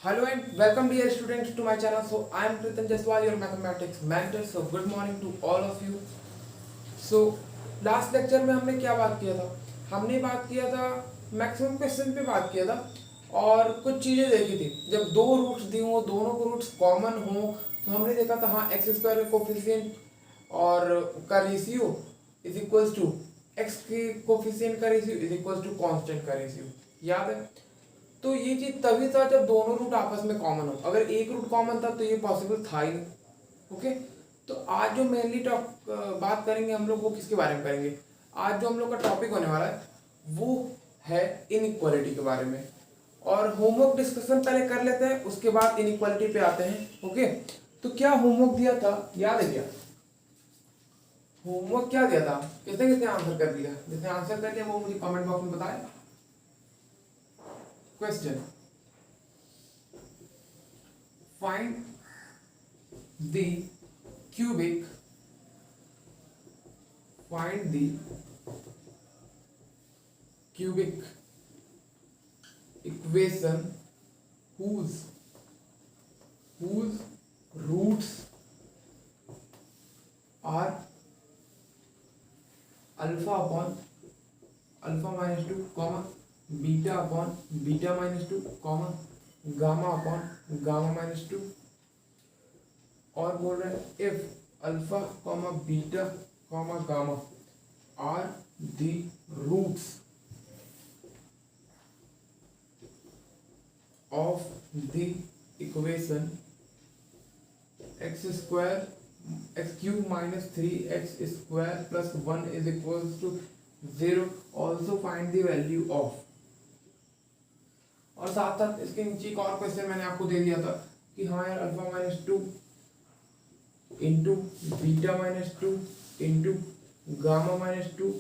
Hello and welcome dear students to my channel. So I am Pritam Jaswal, your mathematics mentor. So good morning to all of you. So last lecture में हमने क्या बात किया था? हमने बात किया था मैक्सिमम क्वेश्चन पे बात किया था और कुछ चीज़ें देखी थी। जब दो रूट्स दी हों, दोनों को रूट्स कॉमन हो, तो हमने देखा था हाँ एक्स स्क्वायर का कोफिशिएंट और का ratio is equals to x के कोफिशिएंट का ratio is equals to constant का रेशियो। याद है? तो ये चीज तभी था जब दोनों रूट आपस में कॉमन हो। अगर एक रूट कॉमन था तो ये पॉसिबल था ही नहीं। ओके, तो आज जो मेनली बात करेंगे हम लोग वो किसके बारे में करेंगे? आज जो हम लोग का टॉपिक होने वाला है वो है इनइक्वालिटी के बारे में। और होमवर्क डिस्कशन पहले कर लेते हैं, उसके बाद इनइक्वालिटी पे आते हैं। ओके, तो क्या होमवर्क दिया था, याद है क्या? होमवर्क क्या दिया था? किसने किसने आंसर कर दिया? जिसने आंसर कर दिया वो मुझे कमेंट बॉक्स में बताए। Question: Find the cubic. Find the cubic equation whose roots are alpha upon alpha minus 2, beta upon beta minus 2, gamma upon gamma minus 2। और बोल रहे हैं if alpha comma beta comma gamma are the roots of the equation x square x cube minus 3x square plus 1 is equals to 0, also find the value of. और साथ साथ इसके नीचे एक और क्वेश्चन मैंने आपको दे दिया था कि हाँ यार alpha minus 2 into beta minus 2 into gamma minus 2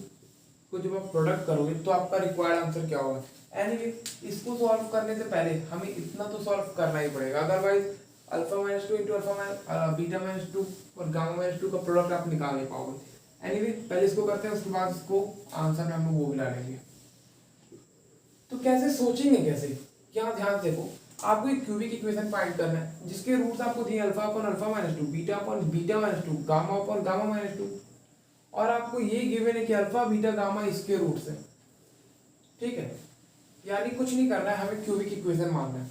को जब आप प्रोडक्ट करोगे तो आपका रिक्वायर्ड आंसर क्या होगा? एनीवे, इसको सॉल्व करने से पहले हमें इतना तो सॉल्व करना ही पड़ेगा, otherwise alpha minus 2 into alpha beta minus 2 और गामा माइनस 2 का प्रोडक्ट आप निकाल नहीं पाओगे। एनीवे, पहले इसको करते हैं, उसके बाद इसको आंसर में हम लोग वो भी ला लेंगे। तो कैसे सोचेंगे, कैसे? यहाँ ध्यान देखो, आपको एक क्यूबिक इक्वेशन फाइंड करना है जिसके रूट्स आपको दिए alpha upon alpha minus 2, beta upon beta minus 2, gamma upon gamma minus 2, और आपको ये गिवन है कि अल्फा बीटा गामा इसके रूट्स हैं। ठीक है, यानी कुछ नहीं करना है, हमें क्यूबिक इक्वेशन मानना है।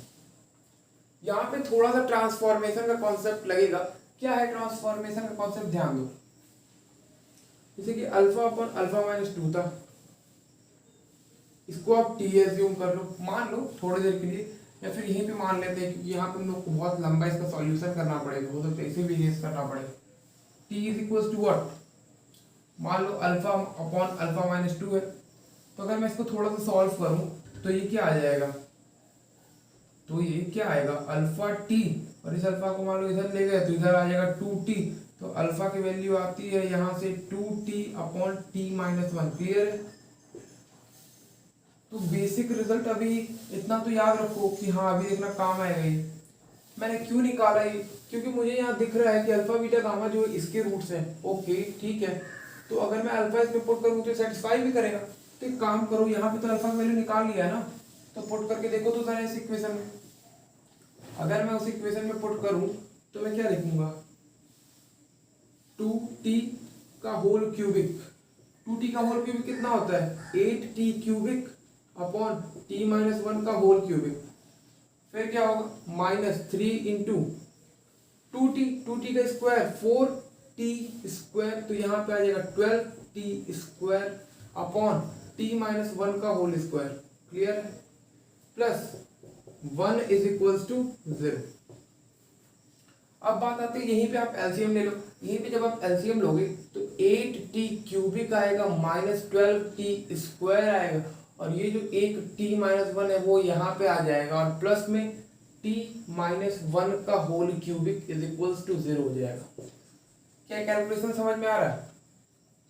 यहाँ पे थोड़ा सा ट्रांसफॉर्मेशन का कॉन्सेप्ट लगेगा। क्या है ट्रांसफॉर्मेशन का कॉन्सेप्ट? ध्यान दो, जैसे कि अल्फा अपॉन अल्फा माइनस 2 था, इसको आप टी एज्यूम कर लो, मान लो थोड़ी देर के लिए, या फिर यहीं पे मान लेते हैं क्योंकि यहाँ पे हम लोग को बहुत लंबा इसका सॉल्यूशन करना पड़ेगा, हो सकता है इसे भी रेस करना पड़ेगा। T is equal to what? मान लो अल्फा अपॉन अल्फा माइनस 2 है, तो अगर मैं इसको थोड़ा सा सॉल्व करूँ तो ये क्या आ जाएगा? तो ये क्या आएगा? अल्फा टी, और इस अल्फा को मान लो इधर ले गए तो इधर आ जाएगा 2t, तो अल्फा की वैल्यू आती है यहाँ से 2t upon T minus 1। Clear है? तो बेसिक रिजल्ट अभी इतना तो याद रखो कि हाँ अभी देखना काम आएगा। ये मैंने क्यों निकाला ये? क्योंकि मुझे यहाँ दिख रहा है कि अल्फा बीटा गामा जो इसके रूट्स हैं। ओके ठीक है, तो अगर मैं अल्फा इसमें पुट करूँ तो सेटिस्फाई भी करेगा। तो एक काम करो, यहाँ पे तो अल्फा की वैल्यू निकाल लिया है ना, तो पुट करके देखो तो जरा इस इक्वेशन में। अगर मैं उस इक्वेशन में पुट करूँ तो मैं क्या लिखूंगा? 2t का होल क्यूबिक। 2t का होल क्यूबिक कितना होता है? 8t cubic upon T minus 1 का होल क्यूबिक। फिर क्या होगा? माइनस 3 इंटू 2t का स्क्वायर 4t स्क्वायर, तो यहाँ पे आ जाएगा 12t square upon T minus 1 का होल स्क्वायर। क्लियर है? Plus 1 is equals to 0। अब बात आती है, यहीं पे आप एलसीएम ले लो। यहीं पे जब आप एलसीएम लोगे तो 8t क्यूबिक आएगा माइनस 12t स्क्वायर आएगा, और ये जो एक t माइनस 1 है वो यहाँ पे आ जाएगा, और प्लस में t माइनस 1 का whole cubic is equals to 0 हो जाएगा। क्या कैलकुलेशन समझ में आ रहा है?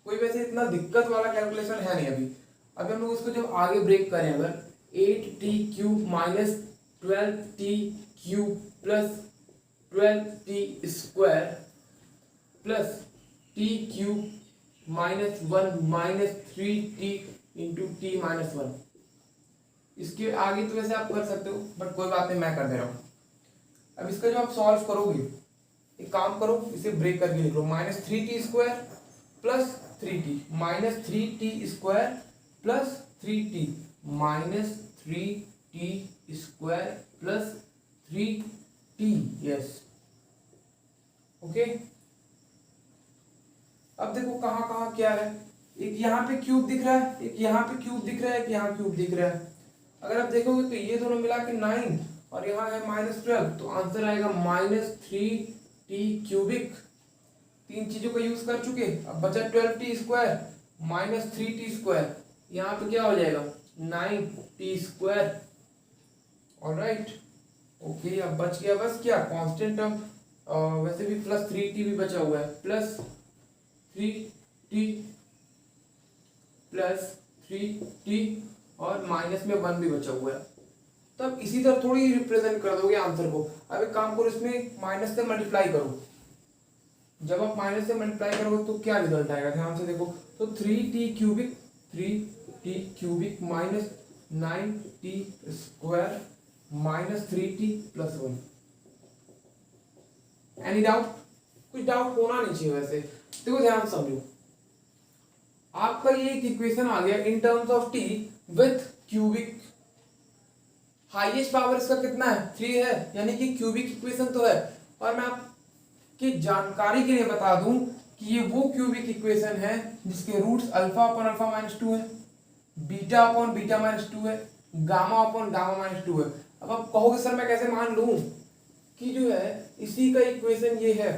कोई वैसे इतना दिक्कत वाला कैलकुलेशन है नहीं अभी। अभी हम लोग इसको जब आगे ब्रेक करें, अगर 8t cube minus 12t cube plus 12t square plus t cube minus 1 minus 3t into T minus 1, इसके आगे तो वैसे आप कर सकते हो बट कोई बात नहीं, मैं कर दे रहा हूँ। अब इसका जो आप सॉल्व करोगे, एक काम करो, इसे ब्रेक करके लिख लो, -3t² plus 3t, -3t² plus 3t, -3t² plus 3t, yes, okay. अब देखो कहाँ कहाँ क्या है, एक यहाँ पे क्यूब दिख रहा है, एक यहाँ पे क्यूब दिख रहा है, एक यहाँ क्यूब दिख रहा है। अगर आप देखोगे तो ये दोनों मिला के 9 और यहाँ है -12, तो आंसर आएगा -3t³। तीन चीजों का यूज कर चुके, अब बचा 12t² -3t², यहाँ पे क्या हो जाएगा 9t²। Alright, okay. अब बच गया बस क्या, कांस्टेंट टर्म, वैसे भी प्लस 3t भी बचा हुआ है, प्लस 3t प्लस 3t और माइनस में 1 भी बचा हुआ है। तब इसी तरह थोड़ी रिप्रेजेंट कर दोगे आंसर को। अब एक काम करो, इसमें माइनस से मल्टीप्लाई करो। जब आप माइनस से मल्टीप्लाई करोगे तो क्या रिजल्ट आएगा, ध्यान से देखो। तो 3t³ minus 9t² minus 3t plus 1। Any doubt? कुछ डाउट होना नहीं चाहिए वैसे। देखो ध्यान समझो, आपका ये एक इक्वेशन आ गया in terms of T with cubic. Highest power इसका कितना है, 3 है, यानी कि क्यूबिक इक्वेशन तो है। और मैं आपकी जानकारी के लिए बता दूं कि ये वो क्यूबिक इक्वेशन है जिसके roots alpha upon alpha minus 2 है, बीटा अपॉन बीटा माइनस 2 है, गामा अपॉन गामा माइनस 2 है। अब आप कहोगे सर मैं कैसे मान लूं कि जो है इसी का इक्वेशन ये है,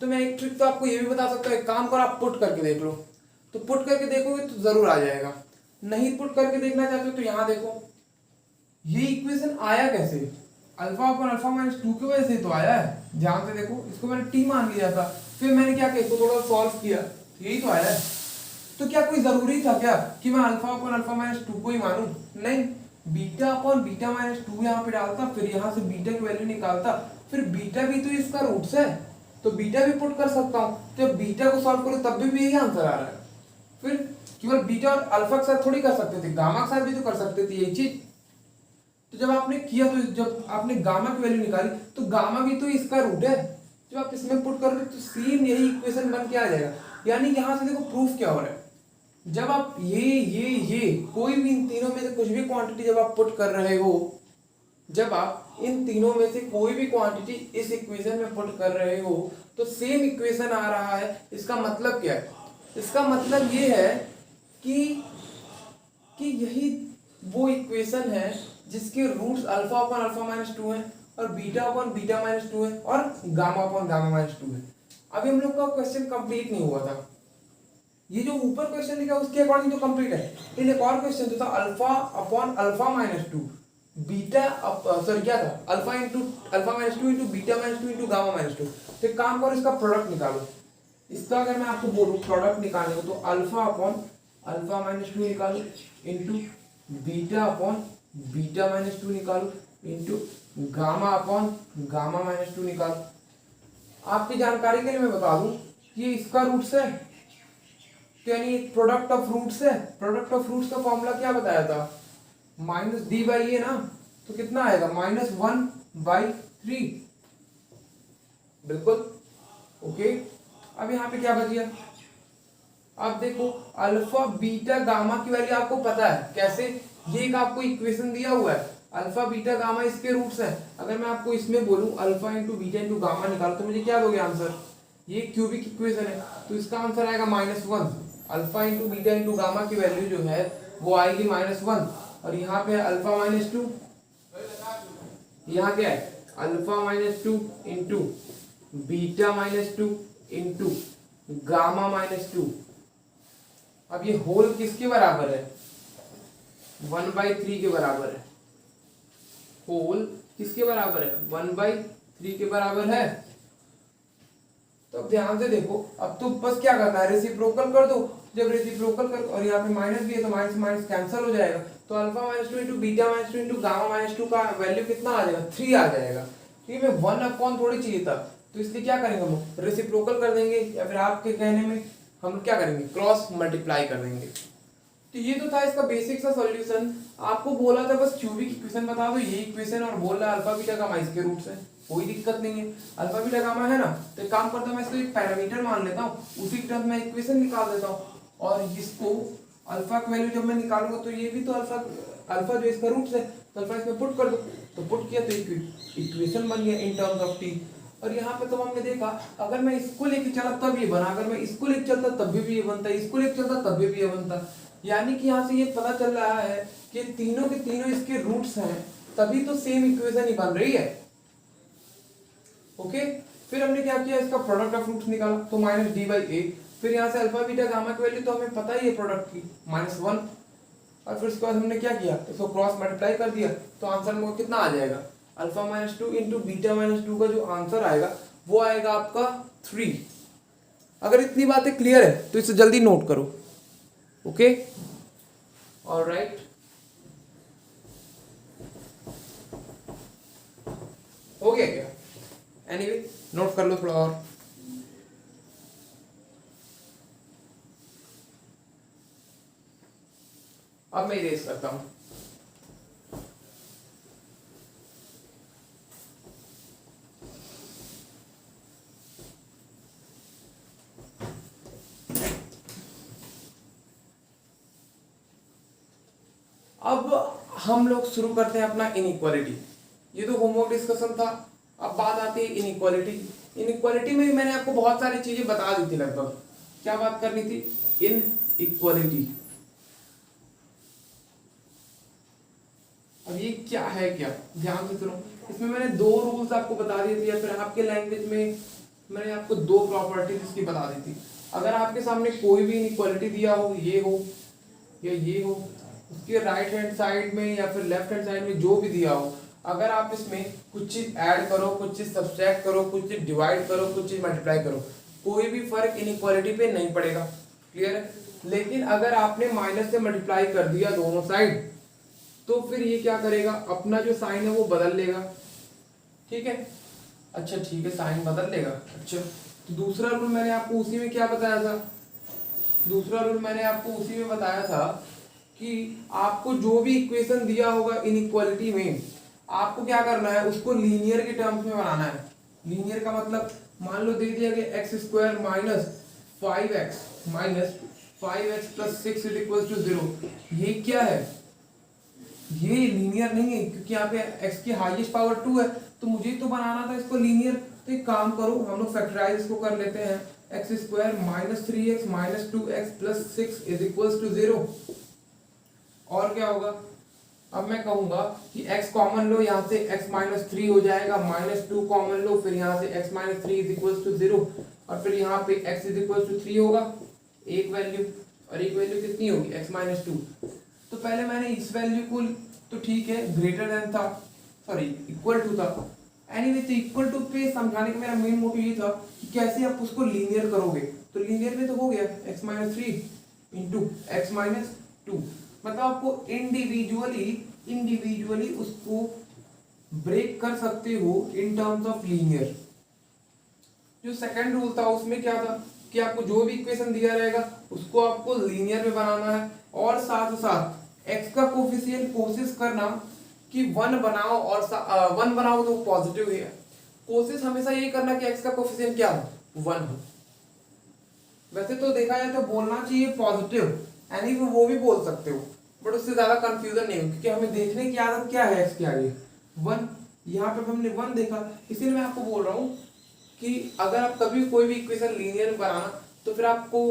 तो मैं एक ट्रिक तो आपको ये भी बता सकता हूँ। एक काम करो, आप पुट करके देख लो। तो पुट करके देखोगे तो जरूर आ जाएगा। नहीं पुट करके देखना चाहते हो तो यहाँ देखो, ये इक्वेशन आया कैसे, अल्फा अपॉन अल्फा माइनस 2 की वजह से तो आया है। ध्यान से देखो, इसको मैंने टी मान लिया था, फिर मैंने क्या किया, इसको थोड़ा सॉल्व किया, यही तो आया है। तो क्या कोई जरूरी था क्या कि मैं अल्फा अपॉन अल्फा माइनस 2 को ही मानूं? नहीं, बीटा अपॉन बीटा माइनस 2 यहाँ पे डालता, फिर यहाँ से बीटा की वैल्यू निकालता, फिर बीटा भी तो इसका रूट्स है, तो बीटा भी पुट कर सकता हूँ। जब बीटा को सॉल्व करो तब भी यही आंसर आ रहा है। फिर केवल बीटा और अल्फा के साथ थोड़ी कर सकते थे, गामा के साथ भी तो कर सकते थे यही चीज। तो जब आपने किया, तो जब आपने गामा की वैल्यू निकाली तो गामा भी तो इसका रूट है, जब आप इसमें पुट करोगे तो सेम यही इक्वेशन बन के आ जाएगा। यानी यहाँ से देखो प्रूफ क्या हो रहा है, जब आप ये कोई भी इन तीनों में से कुछ भी क्वांटिटी जब आप पुट कर रहे हो, जब आप इन तीनों में से कोई भी क्वांटिटी इस इक्वेशन में पुट कर रहे हो तो सेम इक्वेशन आ रहा है। इसका मतलब क्या है, इसका मतलब ये है कि यही वो इक्वेशन है जिसके roots alpha upon alpha minus 2 है और बीटा अपॉन बीटा माइनस 2 है और गामा अपॉन गामा माइनस 2 है। अभी हम लोग का क्वेश्चन कंप्लीट नहीं हुआ था, ये जो ऊपर क्वेश्चन लिखा है उसके अकॉर्डिंग तो कंप्लीट है। लेकिन एक और क्वेश्चन तो था alpha upon alpha minus 2 beta, sorry क्या था, alpha minus 2 into beta minus 2 into gamma minus 2। तो एक काम करो, इसका प्रोडक्ट निकालो। इसका अगर मैं आपको बोलूं प्रोडक्ट निकालने को, तो अल्फा अपॉन अल्फा माइनस 2 निकालो into beta upon beta minus 2 निकालो into gamma upon gamma minus 2 निकालो। आपकी जानकारी के लिए मैं बता दूं कि ये इसका रूट्स है, तो यानी प्रोडक्ट ऑफ रूट्स है। प्रोडक्ट ऑफ रूट्स का फॉर्मूला क्या बताया था, माइनस डी बाई ए ना, तो कितना आएगा -1/3। बिल्कुल ओके। अब यहाँ पे क्या बच गया, अब देखो अल्फा बीटा गामा की वैल्यू आपको पता है कैसे, ये एक आपको इक्वेशन दिया हुआ है, अल्फा बीटा गामा इसके रूट्स हैं। अगर मैं आपको इसमें बोलूं alpha into beta into gamma निकालो तो मुझे क्या दोगे आंसर, ये क्यूबिक इक्वेशन है, तो इसका आंसर आएगा -1। Alpha into beta into gamma की वैल्यू जो है वो आएगी -1, और यहाँ पे अल्फा माइनस 2, यहाँ क्या है alpha minus 2 into beta minus 2 into gamma minus 2। अब ये होल किसके बराबर है, 1/3 के बराबर है। होल किसके बराबर है, 1/3 के बराबर है। तो अब ध्यान से देखो, अब तो बस क्या करना है, रेसिप्रोकल कर दो। जब रेसिप्रोकल कर, और यहाँ पे माइनस भी है तो माइनस माइनस कैंसिल हो जाएगा, तो alpha minus 2 into beta minus 2 into gamma minus 2 का वैल्यू कितना आ जाएगा, 3 आ जाएगा। ठीक है, 1/, थोड़ी चाहिए था, तो इसलिए क्या करेंगे हम रेसिप्रोकल कर देंगे, या फिर आपके कहने में हम क्या करेंगे क्रॉस मल्टीप्लाई कर देंगे। तो ये तो था इसका बेसिक सा सॉल्यूशन। आपको बोला था बस क्यूबिक इक्वेशन बता दो, ये इक्वेशन, और बोल रहा है अल्फा बीटा गामा इसके रूट्स है, कोई दिक्कत नहीं है। अल्फा बीटा गामा है ना, तो एक काम करता हूँ मैं इसको एक पैरामीटर मान लेता हूँ, उसी टर्म में इक्वेशन निकाल देता हूँ, और इसको अल्फा की वैल्यू जब मैं निकालूंगा तो ये भी तो अल्फा जो इसका रूट्स है, तो अल्फा इसमें पुट कर दो, तो पुट किया तो इक्वेशन बन गया इन टर्म्स ऑफ टी। और यहाँ पे तो हमने देखा अगर मैं इसको लेके चला तब ये बना, अगर मैं इसको लेके चलता तब भी ये बनता, इसको लेके चलता तब भी ये बनता। यानी कि यहाँ से ये पता चल रहा है कि तीनों के तीनों इसके रूट्स हैं, तभी तो सेम इक्वेशन ही बन रही है। ओके, फिर हमने क्या किया, इसका प्रोडक्ट ऑफ रूट्स निकाला, तो माइनस डी बाई ए। फिर यहाँ से अल्फा बीटा गामा की वैल्यू तो हमें पता ही है प्रोडक्ट की, -1। और फिर उसके बाद हमने क्या किया, इसको क्रॉस मल्टीप्लाई कर दिया, तो आंसर में कितना आ जाएगा, अल्फा -2 इंटू बीटा -2 का जो आंसर आएगा वो आएगा आपका 3। अगर इतनी बातें क्लियर है तो इसे जल्दी नोट करो। ओके, ऑलराइट, हो गया क्या? एनीवे नोट कर लो थोड़ा और। अब मैं इरेज करता हूं। अब हम लोग शुरू करते हैं अपना इनइक्वालिटी। ये तो होमवर्क डिस्कशन था, अब बात आती है इनइक्वालिटी। इनइक्वालिटी में भी मैंने आपको बहुत सारी चीजें बता दी थी लगभग। क्या बात करनी थी, इनइक्वालिटी। अब ये क्या है, क्या ध्यान से सुनो। इसमें मैंने 2 रूल्स आपको बता दिए थे, या फिर आपके लैंग्वेज में मैंने आपको 2 प्रॉपर्टीज इसकी बता दी थी। अगर आपके सामने कोई भी इनइक्वालिटी दिया हो, ये हो या ये हो, उसके राइट हैंड साइड में या फिर लेफ्ट हैंड साइड में जो भी दिया हो, अगर आप इसमें कुछ चीज ऐड करो, कुछ चीज सब्सट्रैक्ट करो, कुछ चीज डिवाइड करो, कुछ चीज मल्टीप्लाई करो, कोई भी फर्क इनइक्वालिटी पे नहीं पड़ेगा। क्लियर है? लेकिन अगर आपने माइनस से मल्टीप्लाई कर दिया दोनों साइड, तो फिर ये क्या करेगा, अपना जो साइन है वो बदल लेगा। ठीक है, अच्छा ठीक है, साइन बदल लेगा। अच्छा, तो दूसरा रूल मैंने आपको उसी में क्या बताया था, दूसरा रूल मैंने आपको उसी में बताया था कि आपको जो भी इक्वेशन दिया होगा इनइक्वालिटी में, आपको क्या करना है, उसको लीनियर के टर्म्स में बनाना है। लीनियर का मतलब, मान लो दे दिया गया x² minus 5x plus 6 is equal to 0। ये क्या है, ये लीनियर नहीं है, क्योंकि यहाँ पे x की हाईएस्ट पावर 2 है, तो मुझे तो बनाना था इसको लीनियर। तो एक काम करो, हम लोग फैक्टराइज इसको कर लेते हैं, x² minus 3x minus 2x plus 6 is equal to 0। और क्या होगा, अब मैं कहूंगा कि x कॉमन लो, यहाँ से x माइनस 3 हो जाएगा, -2 कॉमन लो, फिर यहाँ से x minus 3 is equal to 0, और फिर यहाँ पे x इज इक्वल टू 3 होगा, एक वैल्यू, और एक वैल्यू कितनी होगी, x माइनस 2। तो पहले मैंने इस वैल्यू को, तो ठीक है ग्रेटर देन था, सॉरी इक्वल टू था, एनीवे तो इक्वल टू पे समझाने का मेरा मेन मोटिव ये था कि कैसे आप उसको लीनियर करोगे। तो लीनियर में तो हो गया x minus 3 into x minus 2, मतलब आपको इंडिविजुअली उसको ब्रेक कर सकते हो इन टर्म्स ऑफ लीनियर। जो सेकंड रूल था उसमें क्या था कि आपको जो भी इक्वेशन दिया रहेगा उसको आपको लीनियर में बनाना है, और साथ साथ x का कोफिशिएंट कोशिश करना कि 1 बनाओ, और 1 बनाओ तो पॉजिटिव ही है। कोशिश हमेशा ये करना कि x का कोफिशिएंट क्या हो, 1 हो। वैसे तो देखा जाए तो बोलना चाहिए पॉजिटिव, यानी वो भी बोल सकते हो, बट उससे ज्यादा कंफ्यूजन नहीं हो, क्योंकि हमें देखने की आदत क्या है x के आगे 1। यहाँ पे हमने 1 देखा, इसीलिए मैं आपको बोल रहा हूँ कि अगर आप कभी कोई भी इक्वेशन लीनियर बनाना, तो फिर आपको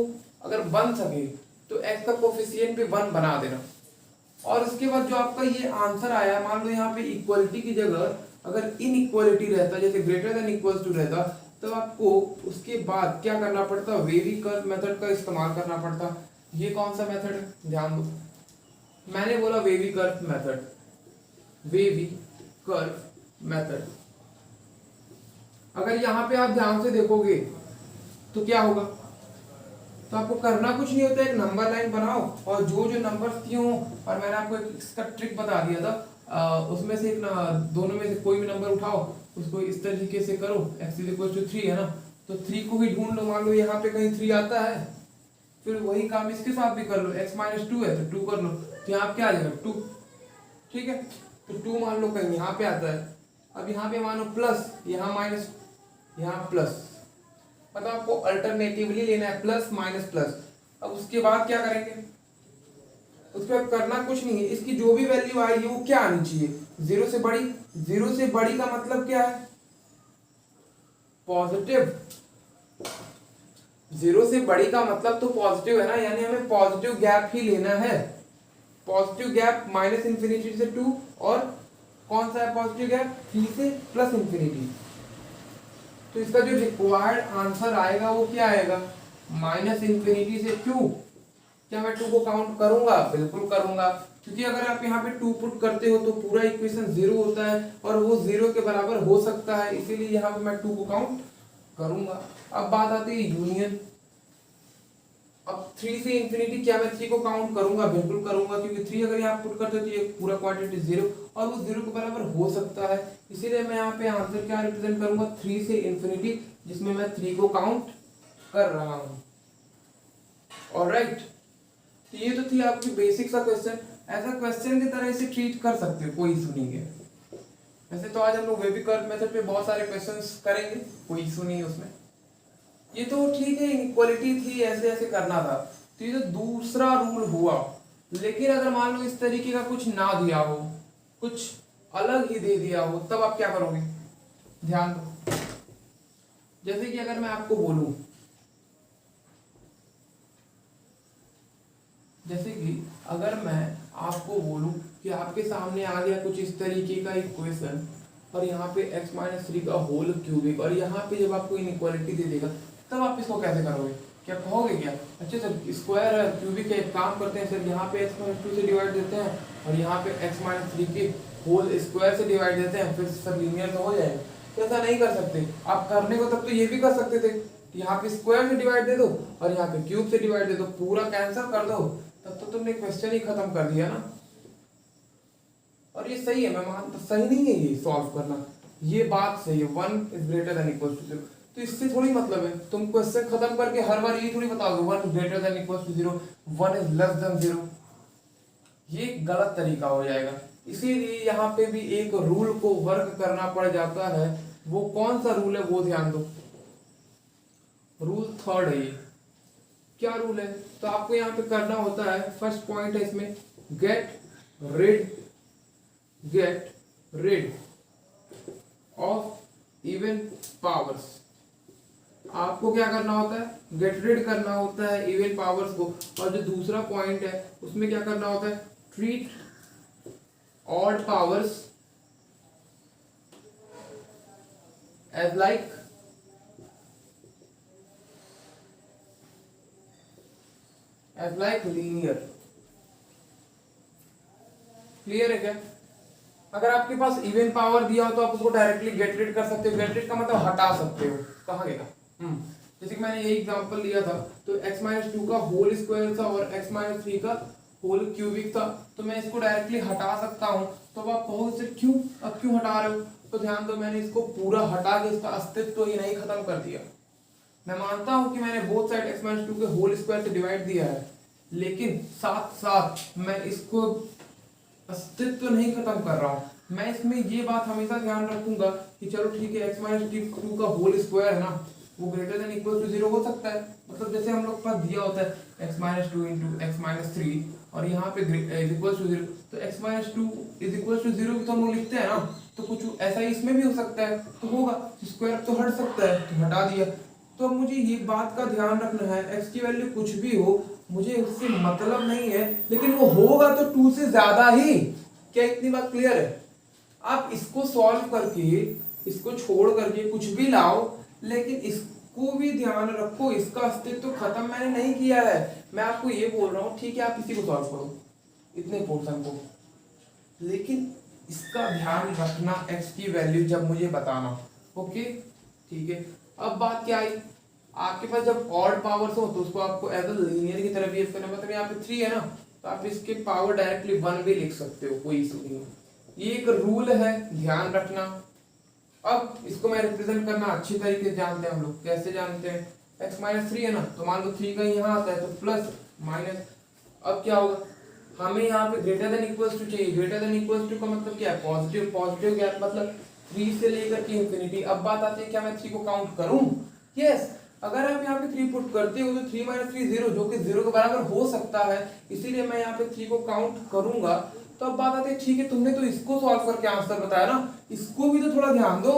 अगर बन सके तो x का कोफिशिएंट भी 1 बना देना। और उसके बाद जो आपका ये आंसर आया, मान लो यहाँ पे इक्वलिटी की जगह अगर इनइक्वालिटी रहता, जैसे ग्रेटर देन इक्वल्स टू रहता, तो आपको उसके बाद क्या करना पड़ता, वेवी कर्व मेथड का इस्तेमाल करना पड़ता। ये कौन सा मेथड है, ध्यान दो, मैंने बोला wavy curve method, wavy curve method. अगर यहाँ पे आप ध्यान से देखोगे तो क्या होगा, तो आपको करना कुछ नहीं होता, एक नंबर लाइन बनाओ और जो जो नंबर्स दिए हों, और मैंने आपको इसका ट्रिक बता दिया था, उसमें से एक दोनों में से कोई भी नंबर उठाओ, उसको इस तरीके से करो, x इज इक्वल टू 3 है ना, तो 3 को भी ढूंढ लो। मान लो यहाँ पे कहीं 3 आता है, फिर वही काम इसके साथ भी कर लो, x माइनस टू है तो 2 कर लो, तो यहाँ क्या आ जाएगा 2। ठीक है, तो 2 मान लो कहीं यहाँ पे आता है। अब यहाँ पे मानो प्लस, यहाँ माइनस, यहाँ प्लस, मतलब आपको अल्टरनेटिवली लेना है प्लस माइनस प्लस। अब उसके बाद क्या करेंगे, उसके बाद करना कुछ नहीं है, इसकी जो भी वैल्यू आएगी वो क्या आनी चाहिए, 0 से बड़ी। 0 से बड़ी का मतलब क्या है, पॉजिटिव। 0 से बड़ी का मतलब तो पॉजिटिव है ना, यानी हमें पॉजिटिव गैप ही लेना है। पॉजिटिव गैप माइनस इंफिनिटी से 2, और कौन सा है पॉजिटिव गैप, 3 से प्लस इंफिनिटी। तो इसका जो रिक्वायर्ड आंसर आएगा वो क्या आएगा, माइनस इंफिनिटी से 2। क्या मैं 2 को काउंट करूंगा, बिल्कुल करूंगा, क्योंकि अगर आप यहाँ पे 2 पुट करते हो तो पूरा इक्वेशन 0 होता है और वो 0 के बराबर हो सकता है, इसीलिए यहाँ पे मैं 2 को काउंट करूंगा। अब बात आती है यूनियन। अब 3 से इंफिनिटी, क्या मैं 3 को काउंट करूंगा, बिल्कुल करूंगा, क्योंकि 3 अगर यहाँ पुट करते हो तो ये पूरा क्वांटिटी 0 और वो 0 के बराबर हो सकता है, इसीलिए मैं यहाँ पे आंसर क्या रिप्रेजेंट करूंगा, 3 से इंफिनिटी, जिसमें मैं 3 को काउंट कर रहा हूँ। ऑलराइट, तो ये तो थी आपकी बेसिक सा क्वेश्चन। ऐसा क्वेश्चन की तरह इसे ट्रीट कर सकते हो, कोई इशू नहीं है। वैसे तो आज हम लोग वेबी कर्व मेथड पे बहुत सारे क्वेश्चंस करेंगे, कोई इशू नहीं है उसमें। ये तो ठीक है, इक्वालिटी थी, ऐसे ऐसे करना था, तो ये तो दूसरा रूल हुआ। लेकिन अगर मान लो इस तरीके का कुछ ना दिया हो, कुछ अलग ही दे दिया हो, तब आप क्या करोगे, ध्यान दो। जैसे कि अगर मैं आपको बोलूं, जैसे कि अगर मैं आपको बोलूं कि आपके सामने आ गया कुछ इस तरीके का इक्वेशन, और यहाँ पे x माइनस 3 का होल क्यूबिक, और यहाँ पे जब आपको इनइक्वालिटी दे देगा, तब आप इसको कैसे करोगे, क्या कहोगे क्या, अच्छा सर स्क्वायर है क्यूबिक है, एक काम करते हैं सर, यहाँ पे x माइनस 2 से डिवाइड देते हैं और यहाँ पे x माइनस 3 के होल स्क्वायर से डिवाइड देते हैं, फिर सर लीनियर तो हो जाएगा। तो ऐसा नहीं कर सकते आप, करने को तब तो ये भी कर सकते थे, यहाँ पे स्क्वायर से डिवाइड दे दो और यहाँ पे क्यूब से डिवाइड दे दो, पूरा कैंसिल कर दो, तब तो तुमने क्वेश्चन ही खत्म कर दिया ना। और ये सही है, मैं मानता, सही नहीं है ये सॉल्व करना, ये बात सही है, 1 is greater than equal to 0, तो इससे थोड़ी मतलब है तुम क्वेश्चन खत्म करके हर बार ये थोड़ी बताओगे 1 is greater than equal to 0, 1 is less than 0, ये गलत तरीका हो जाएगा। इसीलिए यहाँ पे भी एक रूल को वर्क करना पड़ जाता है, वो कौन सा रूल है वो ध्यान दो, रूल 3 है ये। क्या रूल है, तो आपको यहाँ पे करना होता है, फर्स्ट पॉइंट है इसमें, get rid of even powers. आपको क्या करना होता है, गेट rid करना होता है इवन पावर्स को, और जो दूसरा पॉइंट है उसमें क्या करना होता है, treat odd powers as like linear. Clear है क्या, अगर आपके पास इवन पावर दिया हो तो आप उसको डायरेक्टली गेट rid कर सकते हो, गेट rid का मतलब हटा सकते हो, कहाँ गया, जैसे कि मैंने ये एग्जांपल लिया था, तो x माइनस 2 का होल स्क्वायर था और x माइनस 3 का होल क्यूबिक था, तो मैं इसको डायरेक्टली हटा सकता हूँ। तो अब आप कहोगे सर क्यों, अब क्यों हटा रहे हो, तो ध्यान दो, मैंने इसको पूरा हटा के इसका अस्तित्व ही नहीं खत्म कर दिया। मैं मानता हूं कि मैंने बोथ साइड x माइनस 2 के होल स्क्वायर से डिवाइड दिया है, लेकिन साथ साथ मैं इसको अस्तित्व नहीं खत्म कर रहा हूं। मैं इसमें ये बात हमेशा ध्यान रखूंगा कि चलो ठीक है, x माइनस 2 का होल स्क्वायर है ना, वो ग्रेटर देन इक्वल टू 0 हो सकता है, मतलब जैसे हम लोग के पास दिया होता है x minus 2 into x minus 3 और यहाँ पे इज इक्वल टू 0, तो x minus 2 is equal to 0 भी तो हम लोग लिखते हैं ना, तो कुछ ऐसा ही इसमें भी हो सकता है, तो होगा स्क्वायर तो हट सकता है, तो हटा दिया। तो मुझे ये बात का ध्यान रखना है, x की वैल्यू कुछ भी हो, मुझे उससे मतलब नहीं है, लेकिन वो होगा तो 2 से ज्यादा ही। क्या इतनी बात क्लियर है, आप इसको सॉल्व करके, इसको छोड़ करके कुछ भी लाओ, लेकिन इसको भी ध्यान रखो, इसका अस्तित्व तो खत्म मैंने नहीं किया है। मैं आपको ये बोल रहा हूँ ठीक है, आप इसी को सॉल्व करो, इतने पोर्शन को, लेकिन इसका ध्यान रखना x की वैल्यू जब मुझे बताना। ओके ठीक है, अब बात क्या आई, आपके पास जब ऑड पावर्स हो तो उसको आपको एज अ लीनियर की तरह बिहेव करना, मतलब यहाँ पे 3 है ना, तो आप इसके पावर डायरेक्टली 1 भी लिख सकते हो, कोई इशू नहीं। ये एक रूल है, ध्यान रखना। अब इसको मैं रिप्रेजेंट करना अच्छी तरीके से जानते हैं हम लोग, कैसे जानते हैं, x माइनस 3 है ना, तो मान लो 3 का यहाँ आता है तो प्लस माइनस। अब क्या होगा, हमें यहाँ पे ग्रेटर देन इक्वल्स टू चाहिए। ग्रेटर देन इक्वल्स टू का मतलब क्या है, पॉजिटिव। पॉजिटिव गैप मतलब 3 से लेकर के इंफिनिटी। अब बात आती है क्या मैं 3 को काउंट करूं? यस, अगर आप यहाँ पे 3 पुट करते हो तो 3 माइनस 3 0, जो कि 0 के बराबर हो सकता है, इसीलिए मैं यहाँ पे 3 को काउंट करूंगा। तो अब बात आती है, ठीक है तुमने तो इसको सॉल्व करके आंसर बताया ना, इसको भी तो थोड़ा ध्यान दो।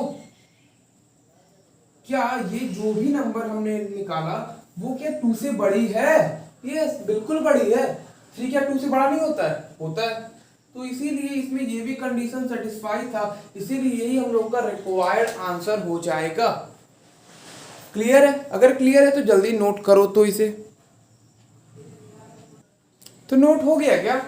क्या ये जो भी नंबर हमने निकाला वो क्या 2 से बड़ी है? यस, बिल्कुल बड़ी है। 3 क्या 2 से बड़ा नहीं होता है? होता है। तो इसीलिए इसमें ये भी कंडीशन सेटिस्फाई था, इसीलिए यही हम लोग का रिक्वायर्ड आंसर हो जाएगा। क्लियर है? अगर क्लियर है तो जल्दी नोट करो तो इसे। तो नोट हो गया क्या?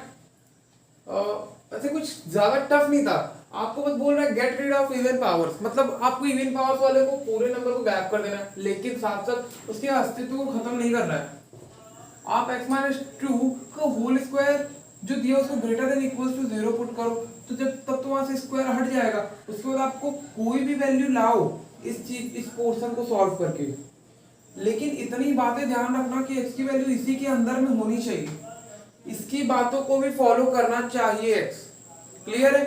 ऐसे कुछ ज्यादा टफ नहीं था। आपको बस बोल रहा है get rid of even powers, मतलब आपको इवन पावर्स वाले को पूरे नंबर को गायब कर देना है, लेकिन साथ साथ उसके अस्तित्व को खत्म नहीं करना है। आप x माइनस 2 का होल स्क्वायर जो दिया उसको greater than equals to 0 put करो, तो जब तब तो वहां से स्क्वायर हट जाएगा। उसके बाद आपको कोई भी वैल्यू लाओ इस पोर्शन को सॉल्व करके, लेकिन इतनी बातें ध्यान रखना कि x की वैल्यू इसी के अंदर में होनी चाहिए, इसकी बातों को भी फॉलो करना चाहिए x। क्लियर है?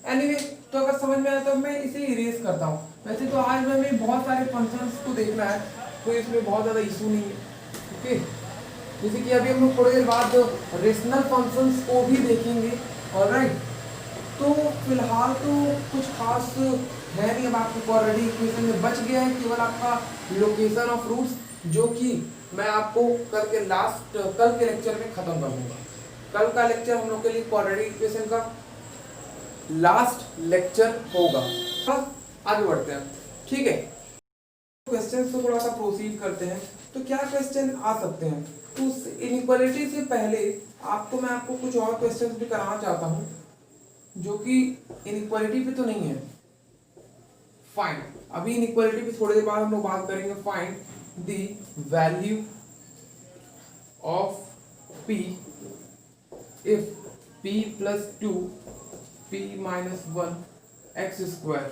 एनीवे, तो अगर समझ में आया तो मैं इसे इरेज करता हूँ। वैसे तो आज हमें बहुत सारे फंक्शंस को देखना है, कोई इसमें बहुत ज्यादा इशू नहीं है। ओके, जैसे कि अभी हम लोग थोड़ी देर बाद रेशनल फंक्शंस को भी देखेंगे। ऑलराइट, तो फिलहाल तो कुछ खास है नहीं। अब आपको क्वाड्रेटिक इक्वेशन में बच गया है केवल आपका लोकेशन ऑफ रूट्स, जो कि मैं आपको कल के लेक्चर में खत्म कर दूंगा। कल का लेक्चर हम लोग के लिए क्वाड्रेटिक इक्वेशन का लास्ट लेक्चर होगा। आगे बढ़ते हैं, ठीक है। क्वेश्चन को थोड़ा सा प्रोसीड करते हैं। तो क्या क्वेश्चन आ सकते हैं? तो इनइक्वालिटी से पहले मैं आपको कुछ और क्वेश्चंस भी कराना चाहता हूं, जो कि इनइक्वालिटी पे तो नहीं है। फाइंड, अभी इनइक्वालिटी पे थोड़ी देर बाद हम लोग बात करेंगे। Find the value of p if p plus 2 p minus 1 x square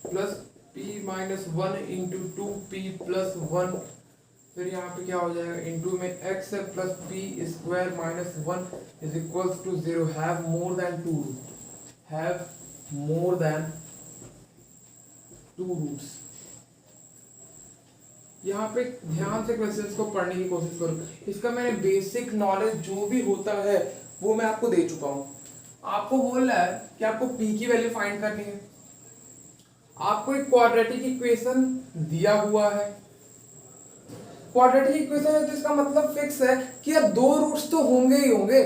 plus p minus 1 into 2p plus 1, फिर यहाँ पे क्या हो जाएगा, इंटू में x है plus p square minus 1 is equals to 0। Have more than 2 roots. यहाँ पे ध्यान से क्वेश्चंस को पढ़ने की कोशिश करो। इसका मैंने बेसिक नॉलेज जो भी होता है वो मैं आपको दे चुका हूँ। आपको बोल रहा है कि आपको p की वैल्यू फाइंड करनी है। आपको एक क्वाड्रेटिक इक्वेशन दिया हुआ है। क्वाड्रेटिक इक्वेशन है तो इसका मतलब फिक्स है कि अब 2 रूट्स तो होंगे ही होंगे,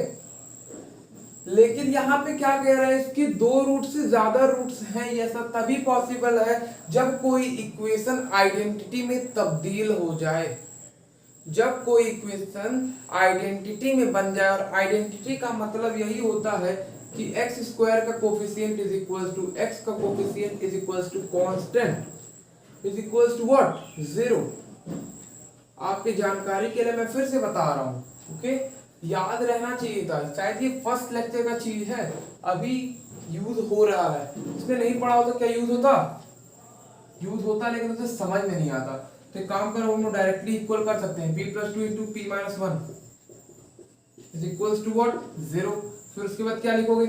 लेकिन यहाँ पे क्या कह रहा है, इसकी 2 रूट से ज्यादा रूट्स हैं। ये ऐसा तभी पॉसिबल है जब कोई इक्वेशन आइडेंटिटी में तब्दील हो जाए। जब कोई इक्वेशन आइडेंटिटी में बन जाए, और आइडेंटिटी का मतलब यही होता है कि एक्स स्क्वायर का coefficient is equals to x का coefficient is equals to constant is equals to what, 0। आपकी जानकारी के लिए मैं फिर से बता रहा हूं, ओके, याद रहना चाहिए था। शायद ये फर्स्ट लेक्चर का चीज है, अभी यूज हो रहा है। इसने नहीं पढ़ा हो तो क्या यूज होता, लेकिन उसे समझ में नहीं आता। तो एक काम करो, हम लोग डायरेक्टली इक्वल कर सकते हैं। p plus 2 into p minus 1 is equals to what, 0। फिर उसके बाद क्या लिखोगे,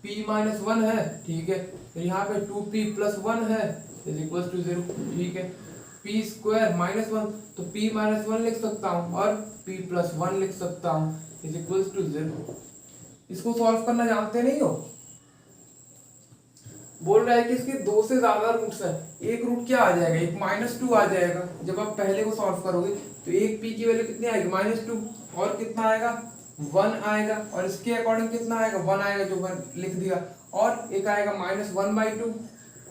p माइनस 1 है, ठीक है, फिर यहाँ पे 2p प्लस 1 है इज इक्वल्स टू 0, ठीक है। p स्क्वायर माइनस 1, तो p माइनस 1 लिख सकता हूँ और p प्लस 1 लिख सकता हूँ इज इक्वल्स टू 0। इसको सॉल्व करना जानते नहीं हो? बोल रहा है कि इसके 2 से ज्यादा रूट्स है। एक रूट क्या आ जाएगा, एक माइनस 2 आ जाएगा। जब आप पहले को सॉल्व करोगे तो एक p की वैल्यू कितनी आएगी, माइनस 2, और कितना आएगा, 1 आएगा, और इसके अकॉर्डिंग कितना आएगा, 1 आएगा, जो 1 लिख दिया, और एक आएगा माइनस 1/2,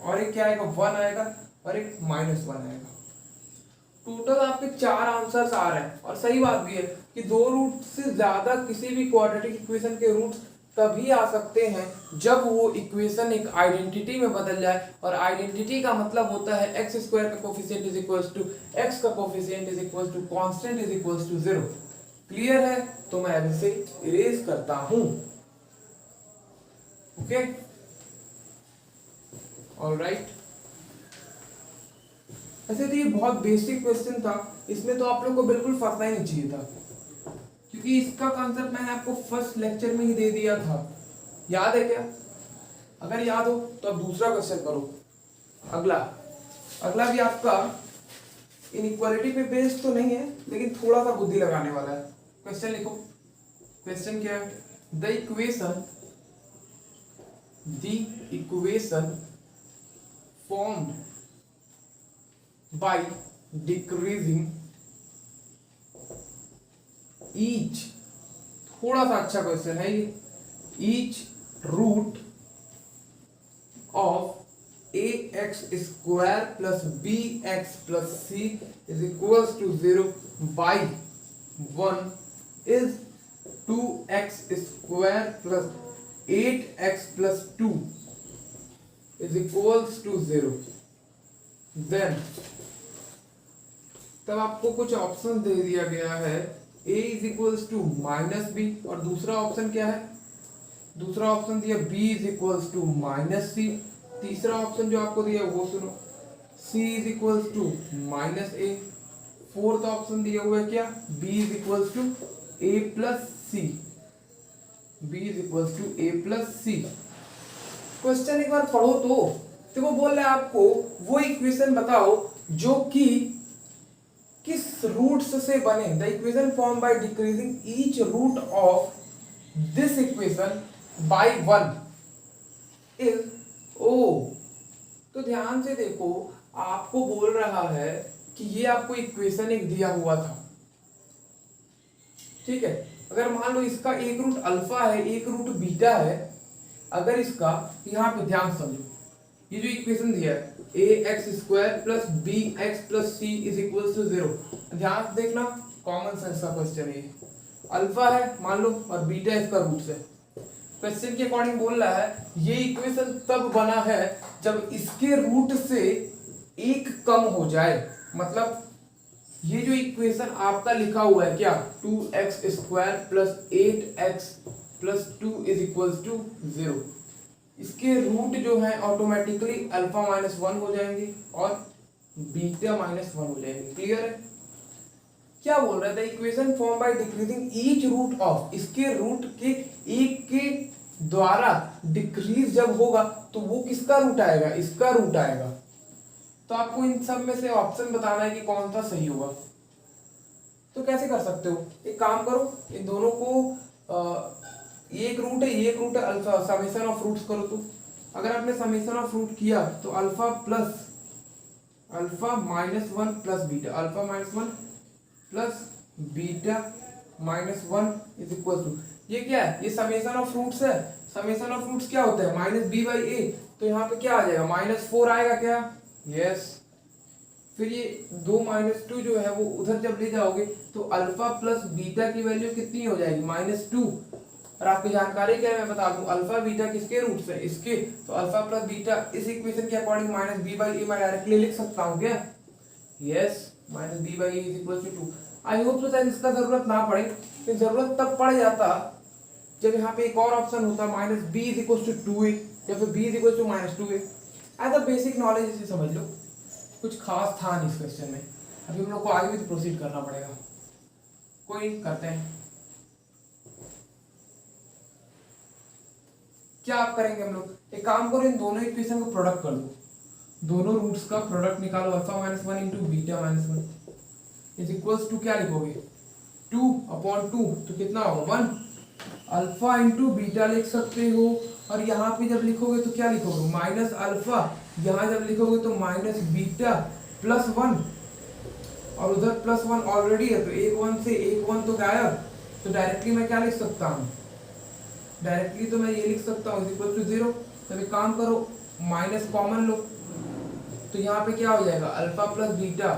और एक क्या आएगा, 1 आएगा, और एक माइनस 1 आएगा। टोटल आपके 4 आंसर्स आ रहे हैं। और सही बात भी है कि 2 रूट से ज्यादा किसी भी क्वाड्रेटिक इक्वेशन के रूट्स तभी आ सकते हैं जब वो इक्वेशन एक आइडेंटिटी में बदल जाए, और आइडेंटिटी का मतलब होता है एक्स स्क्वायर का coefficient is equals to x का coefficient is equals to constant is equals to 0। Clear है? तो मैं अब इसे इरेज करता हूं। Okay, alright. ऐसे तो ये बहुत बेसिक क्वेश्चन था, इसमें तो आप लोग को बिल्कुल फंसना ही नहीं चाहिए था, क्योंकि इसका कॉन्सेप्ट मैंने आपको फर्स्ट लेक्चर में ही दे दिया था। याद है क्या? अगर याद हो तो अब दूसरा क्वेश्चन करो। अगला अगला भी आपका इनइक्वालिटी पे बेस्ड तो नहीं है, लेकिन थोड़ा सा बुद्धि लगाने वाला है। क्वेश्चन लिखो। क्वेश्चन क्या है? The equation formed by decreasing each, थोड़ा सा अच्छा क्वेश्चन है ये, each root of ax square plus bx plus c is equals to 0 by 1 is 2x square plus 8x plus 2 is equals to 0. Then तब आपको कुछ ऑप्शन दे दिया गया है, a is equals to minus B, और दूसरा ऑप्शन क्या है? दूसरा ऑप्शन दिया b is equals to minus c. तीसरा ऑप्शन जो आपको दिया वो सुनो, c is equals to minus A. Fourth option दिया हुआ है क्या? b is equals to a plus c। b is equals to a plus c। Question एक बार पढ़ो तो वो बोल रहा है आपको वो इक्वेशन बताओ जो कि किस रूट्स से बने। The equation form by decreasing each root of this equation by 1 is o. तो ध्यान से देखो, आपको बोल रहा है कि ये आपको इक्वेशन एक दिया हुआ था, ठीक है। अगर मान लो इसका एक रूट अल्फा है, एक रूट बीटा है, अगर इसका यहाँ पे ध्यान समझो, ये जो इक्वेशन दिया है a x square plus b x plus c is equal to 0, ध्यान से देखना, कॉमन सेंस का क्वेश्चन है। अल्फा है मान लो और बीटा इसका रूट है। क्वेश्चन के अकॉर्डिंग बोल रहा है ये इक्वेशन तब बना है जब इसके रूट से एक कम हो जाए। मतलब ये जो इक्वेशन आपका लिखा हुआ है क्या, 2x square plus 8x plus 2 is equal to 0, इसके रूट जो है ऑटोमेटिकली अल्फा माइनस 1 हो जाएंगे और बीटा माइनस 1 हो जाएंगे। क्लियर है? क्या बोल रहा है? The equation form by decreasing each root of, इसके रूट के एक के द्वारा डिक्रीज जब होगा तो वो किसका रूट आएगा? इसका रूट आएगा। तो आपको इन सब में से ऑप्शन बताना है कि कौन सा सही होगा। तो कैसे कर सकते हो? एक काम करो, इन दोनों को एक रूट है एक रूट है, अल्फा समेशन ऑफ रूट्स करो। तो अगर आपने समेशन ऑफ रूट किया तो alpha minus 1 plus beta, alpha minus 1 plus beta minus 1 is equal to, ये क्या है? ये समेशन ऑफ रूट्स है। समेशन ऑफ रूट्स क्या होता है? Minus B by A. तो यहाँ पे क्या आ जाएगा? माइनस 4 आएगा क्या? यस। फिर ये 2 माइनस 2 जो है वो उधर जब ले जाओगे तो अल्फा प्लस बीटा की वैल्यू कितनी हो जाएगी? माइनस 2। और आपकी जानकारी क्या है मैं बता दूं, अल्फा बीटा किसके रूट्स है? इसके। तो अल्फा प्लस बीटा इस इक्वेशन के according minus B by A मैं डायरेक्टली लिख सकता हूं क्या? Yes, minus B by A is equal to 2। I hope तो शायद इसका जरूरत ना पड़े, तो जरूरत तब पड़ जाता जब यहाँ पे एक और ऑप्शन होता minus B is equal to 2a या फिर B is equal to minus 2a। As a basic knowledge इसे समझ लो, कुछ खास था नहीं इस क्वेश्चन में। अभी हम लोग को आगे भी तो प्रोसीड करना पड़ेगा। कोई करते हैं, क्या आप करेंगे? हम लोग एक काम करो, इन दोनों इक्वेशन को प्रोडक्ट कर दो, दोनों रूट्स का प्रोडक्ट निकालो। Alpha minus 1 into beta minus 1 is equals to क्या लिखोगे? 2/2। तो कितना होगा? 1। अल्फा इंटू बीटा लिख सकते हो, और यहाँ पे जब लिखोगे तो क्या लिखोगे? Minus alpha. यहाँ जब लिखोगे तो माइनस बीटा प्लस 1, और उधर प्लस 1 ऑलरेडी है तो एक 1 से एक 1 तो गायब। तो डायरेक्टली मैं क्या लिख सकता हूँ? डायरेक्टली तो मैं ये लिख सकता हूँ इक्वल टू 0। तब एक काम करो, माइनस कॉमन लो, तो यहाँ पे क्या हो जाएगा? Alpha plus beta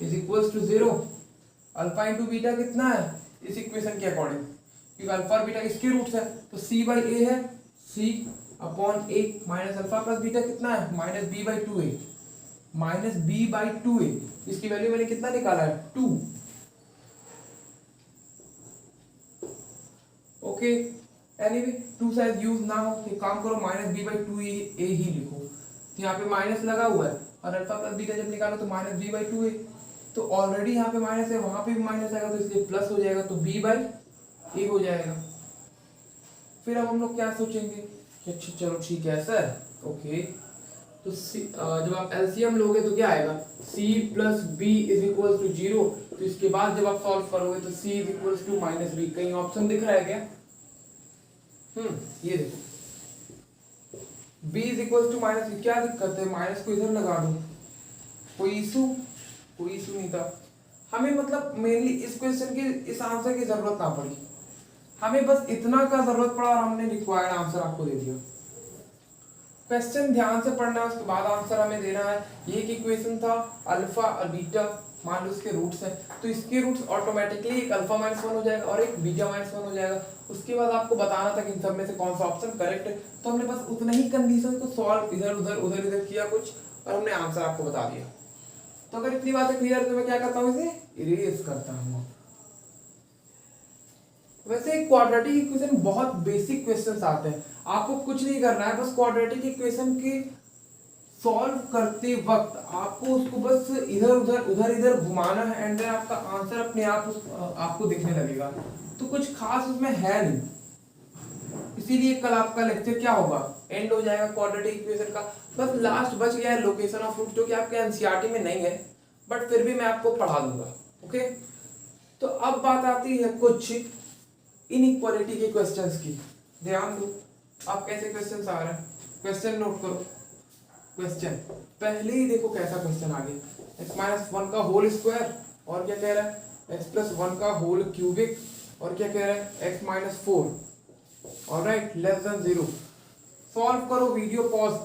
is equal to 0। Alpha into beta कितना है इस इक्वेशन के अकॉर्डिंग? क्योंकि अल्फा और बीटा इसके रूट्स है तो c बाई ए है, c upon A minus alpha plus beta कितना है? Minus B by 2a, minus B by 2a। इसकी वैल्यू मैंने कितना निकाला है? 2। ओके, एनीवे 2 शायद यूज ना हो, ये काम करो माइनस बी बाई 2a ही लिखो। तो यहाँ पे माइनस लगा हुआ है और अल्फा प्लस बीटा जब निकालो तो माइनस बी बाई टू है, तो ऑलरेडी यहाँ पे माइनस है, वहां पे भी माइनस आएगा तो इसलिए प्लस हो जाएगा, तो बी बाई ए हो जाएगा। फिर अब हम लोग क्या सोचेंगे कि अच्छा चलो ठीक है सर, ओके, तो जब आप एलसीएम लोगे तो क्या आएगा, c plus B is equal to 0, तो इसके बाद जब आप सॉल्व करोगे तो c is equal to minus B. कहीं ऑप्शन दिख रहा है क्या? ये देखो b is equal to minus B, क्या दिक्कत है, माइनस को इधर लगा दो, कोई इशू नहीं था। हमें मतलब मेनली इस क्वेश्चन की, इस आंसर की जरूरत ना पड़ी, हमें बस इतना का जरूरत पड़ा और हमने रिक्वायर्ड आंसर आपको दे दिया। क्वेश्चन ध्यान से पढ़ना है, उसके बाद आंसर हमें देना है। ये एक इक्वेशन था, अल्फा और बीटा मान लो इसके रूट्स हैं, तो इसके रूट्स ऑटोमेटिकली एक अल्फा माइनस वन हो जाएगा और एक बीटा माइनस वन हो जाएगा। उसके बाद आपको बताना था कि इन सब में से कौन सा ऑप्शन करेक्ट है, तो हमने बस उतना ही कंडीशन को सॉल्व इधर किया कुछ और हमने आंसर आपको बता दिया। तो अगर इतनी बातें क्लियर है तो मैं क्या करता हूँ, इसे इरेज करता हूँ। वैसे क्वाड्रेटिक इक्वेशन बहुत बेसिक क्वेश्चंस आते हैं, आपको कुछ नहीं करना है, बस क्वाड्रेटिक इक्वेशन के सॉल्व करते वक्त आपको उसको बस इधर घुमाना है एंड देन आपका आंसर अपने आप आपको दिखने लगेगा। तो कुछ खास उसमें है नहीं, इसीलिए कल आपका लेक्चर क्या होगा, एंड हो जाएगा क्वाड्रेटिक इक्वेशन का। बस लास्ट बच गया है लोकेशन ऑफ रूट, जो कि आपके एनसीईआरटी में नहीं है, बट फिर भी मैं आपको पढ़ा दूंगा। ओके, तो अब बात आती है कुछ इनइक्वालिटी के क्वेश्चंस की। ध्यान दो, आप कैसे क्वेश्चंस आ रहे हैं, क्वेश्चन नोट करो। क्वेश्चन पहले ही देखो कैसा क्वेश्चन आ गया, एक्स माइनस वन का होल स्क्वायर और क्या कह रहा है, एक्स प्लस वन का होल क्यूबिक और क्या कह रहा है, x minus four, alright, less than 0। Solve करो, वीडियो पॉज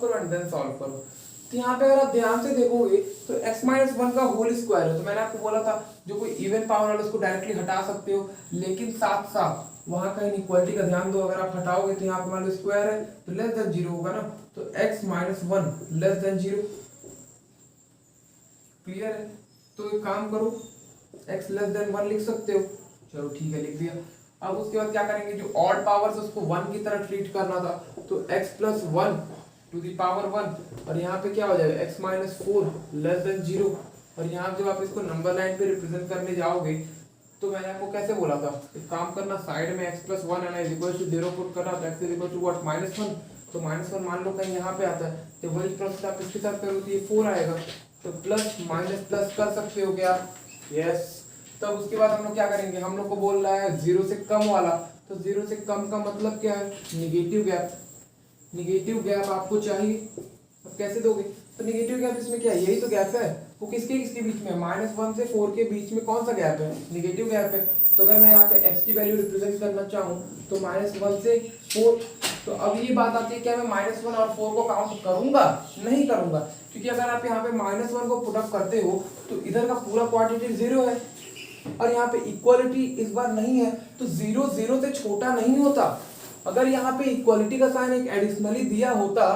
करो एंड देन सॉल्व करो। तो यहाँ पे अगर आप ध्यान से देखोगे तो x माइनस वन का होल स्क्वायर है, तो मैंने आपको बोला था जो कोई इवन पावर वाला उसको डायरेक्टली हटा सकते हो, लेकिन साथ साथ वहां का इनइक्वालिटी का ध्यान दो। अगर आप हटाओगे तो यहाँ पे मान लो स्क्वायर है तो लेस देन 0 होगा ना, तो x minus one less than 0। Clear है? तो एक काम करो, x लेस देन 1 लिख सकते हो, चलो ठीक है लिख दिया। अब उसके बाद क्या करेंगे, जो ऑड पावर्स उसको 1 की तरह ट्रीट करना था, तो x plus one to the power 1 और यहाँ पे क्या हो जाएगा, x minus four less than 0। और यहाँ जब आप इसको नंबर लाइन पे रिप्रेजेंट करने जाओगे तो मैंने आपको कैसे बोला था, एक काम करना, साइड में x प्लस वन है इज इक्वल टू 0 पुट करना, तो x is equal to what, minus one. तो माइनस वन मान लो कहीं यहाँ पे आता है, तो वही प्रोसेस आप इसके साथ करो तो ये 4 आएगा, तो प्लस माइनस प्लस कर सकते हो क्या, यस। तब उसके बाद हम लोग क्या करेंगे, हम लोग को बोल रहा है 0 से कम वाला, तो 0 से कम का मतलब क्या है, निगेटिव गैप। निगेटिव गैप आपको चाहिए, अब कैसे दोगे, तो निगेटिव गैप इसमें क्या है, यही तो गैप है, वो किसके किसके बीच में, माइनस वन से 4 के बीच में कौन सा गैप है, निगेटिव गैप है। तो अगर मैं यहाँ पे x की वैल्यू रिप्रेजेंट करना चाहूँ तो माइनस वन से 4। तो अब ये बात आती है, क्या मैं माइनस वन और 4 को काउंट करूंगा, नहीं करूंगा, क्योंकि अगर आप यहाँ पे माइनस वन को पुटअप करते हो तो इधर का पूरा क्वांटिटी 0 है और यहाँ पे इक्वालिटी इस बार नहीं है, तो 0 0 से छोटा नहीं होता। अगर यहाँ पे इक्वालिटी का साइन एक एडिशनली दिया होता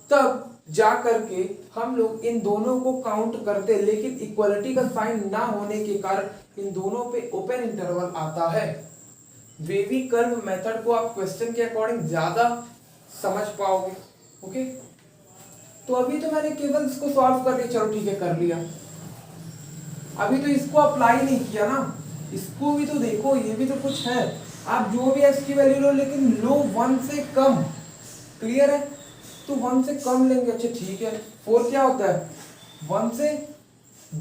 तब जा करके हम लोग इन दोनों को काउंट करते, लेकिन इक्वालिटी का साइन ना होने के कारण इन दोनों पे ओपन इंटरवल आता है। वेवी कर्व मेथड को आप क्वेश्चन के अकॉर्डिंग ज्यादा समझ पाओगे। ओके, तो अभी तो मैंने केवल इसको सॉल्व कर लिया, चलो ठीक है कर लिया, अभी तो इसको अप्लाई नहीं किया ना, इसको भी तो देखो, ये भी तो कुछ है। आप जो भी x की वैल्यू लो, लेकिन लो 1 से कम। क्लियर है? तो 1 से कम लेंगे, अच्छा ठीक है। 4 क्या होता है, 1 से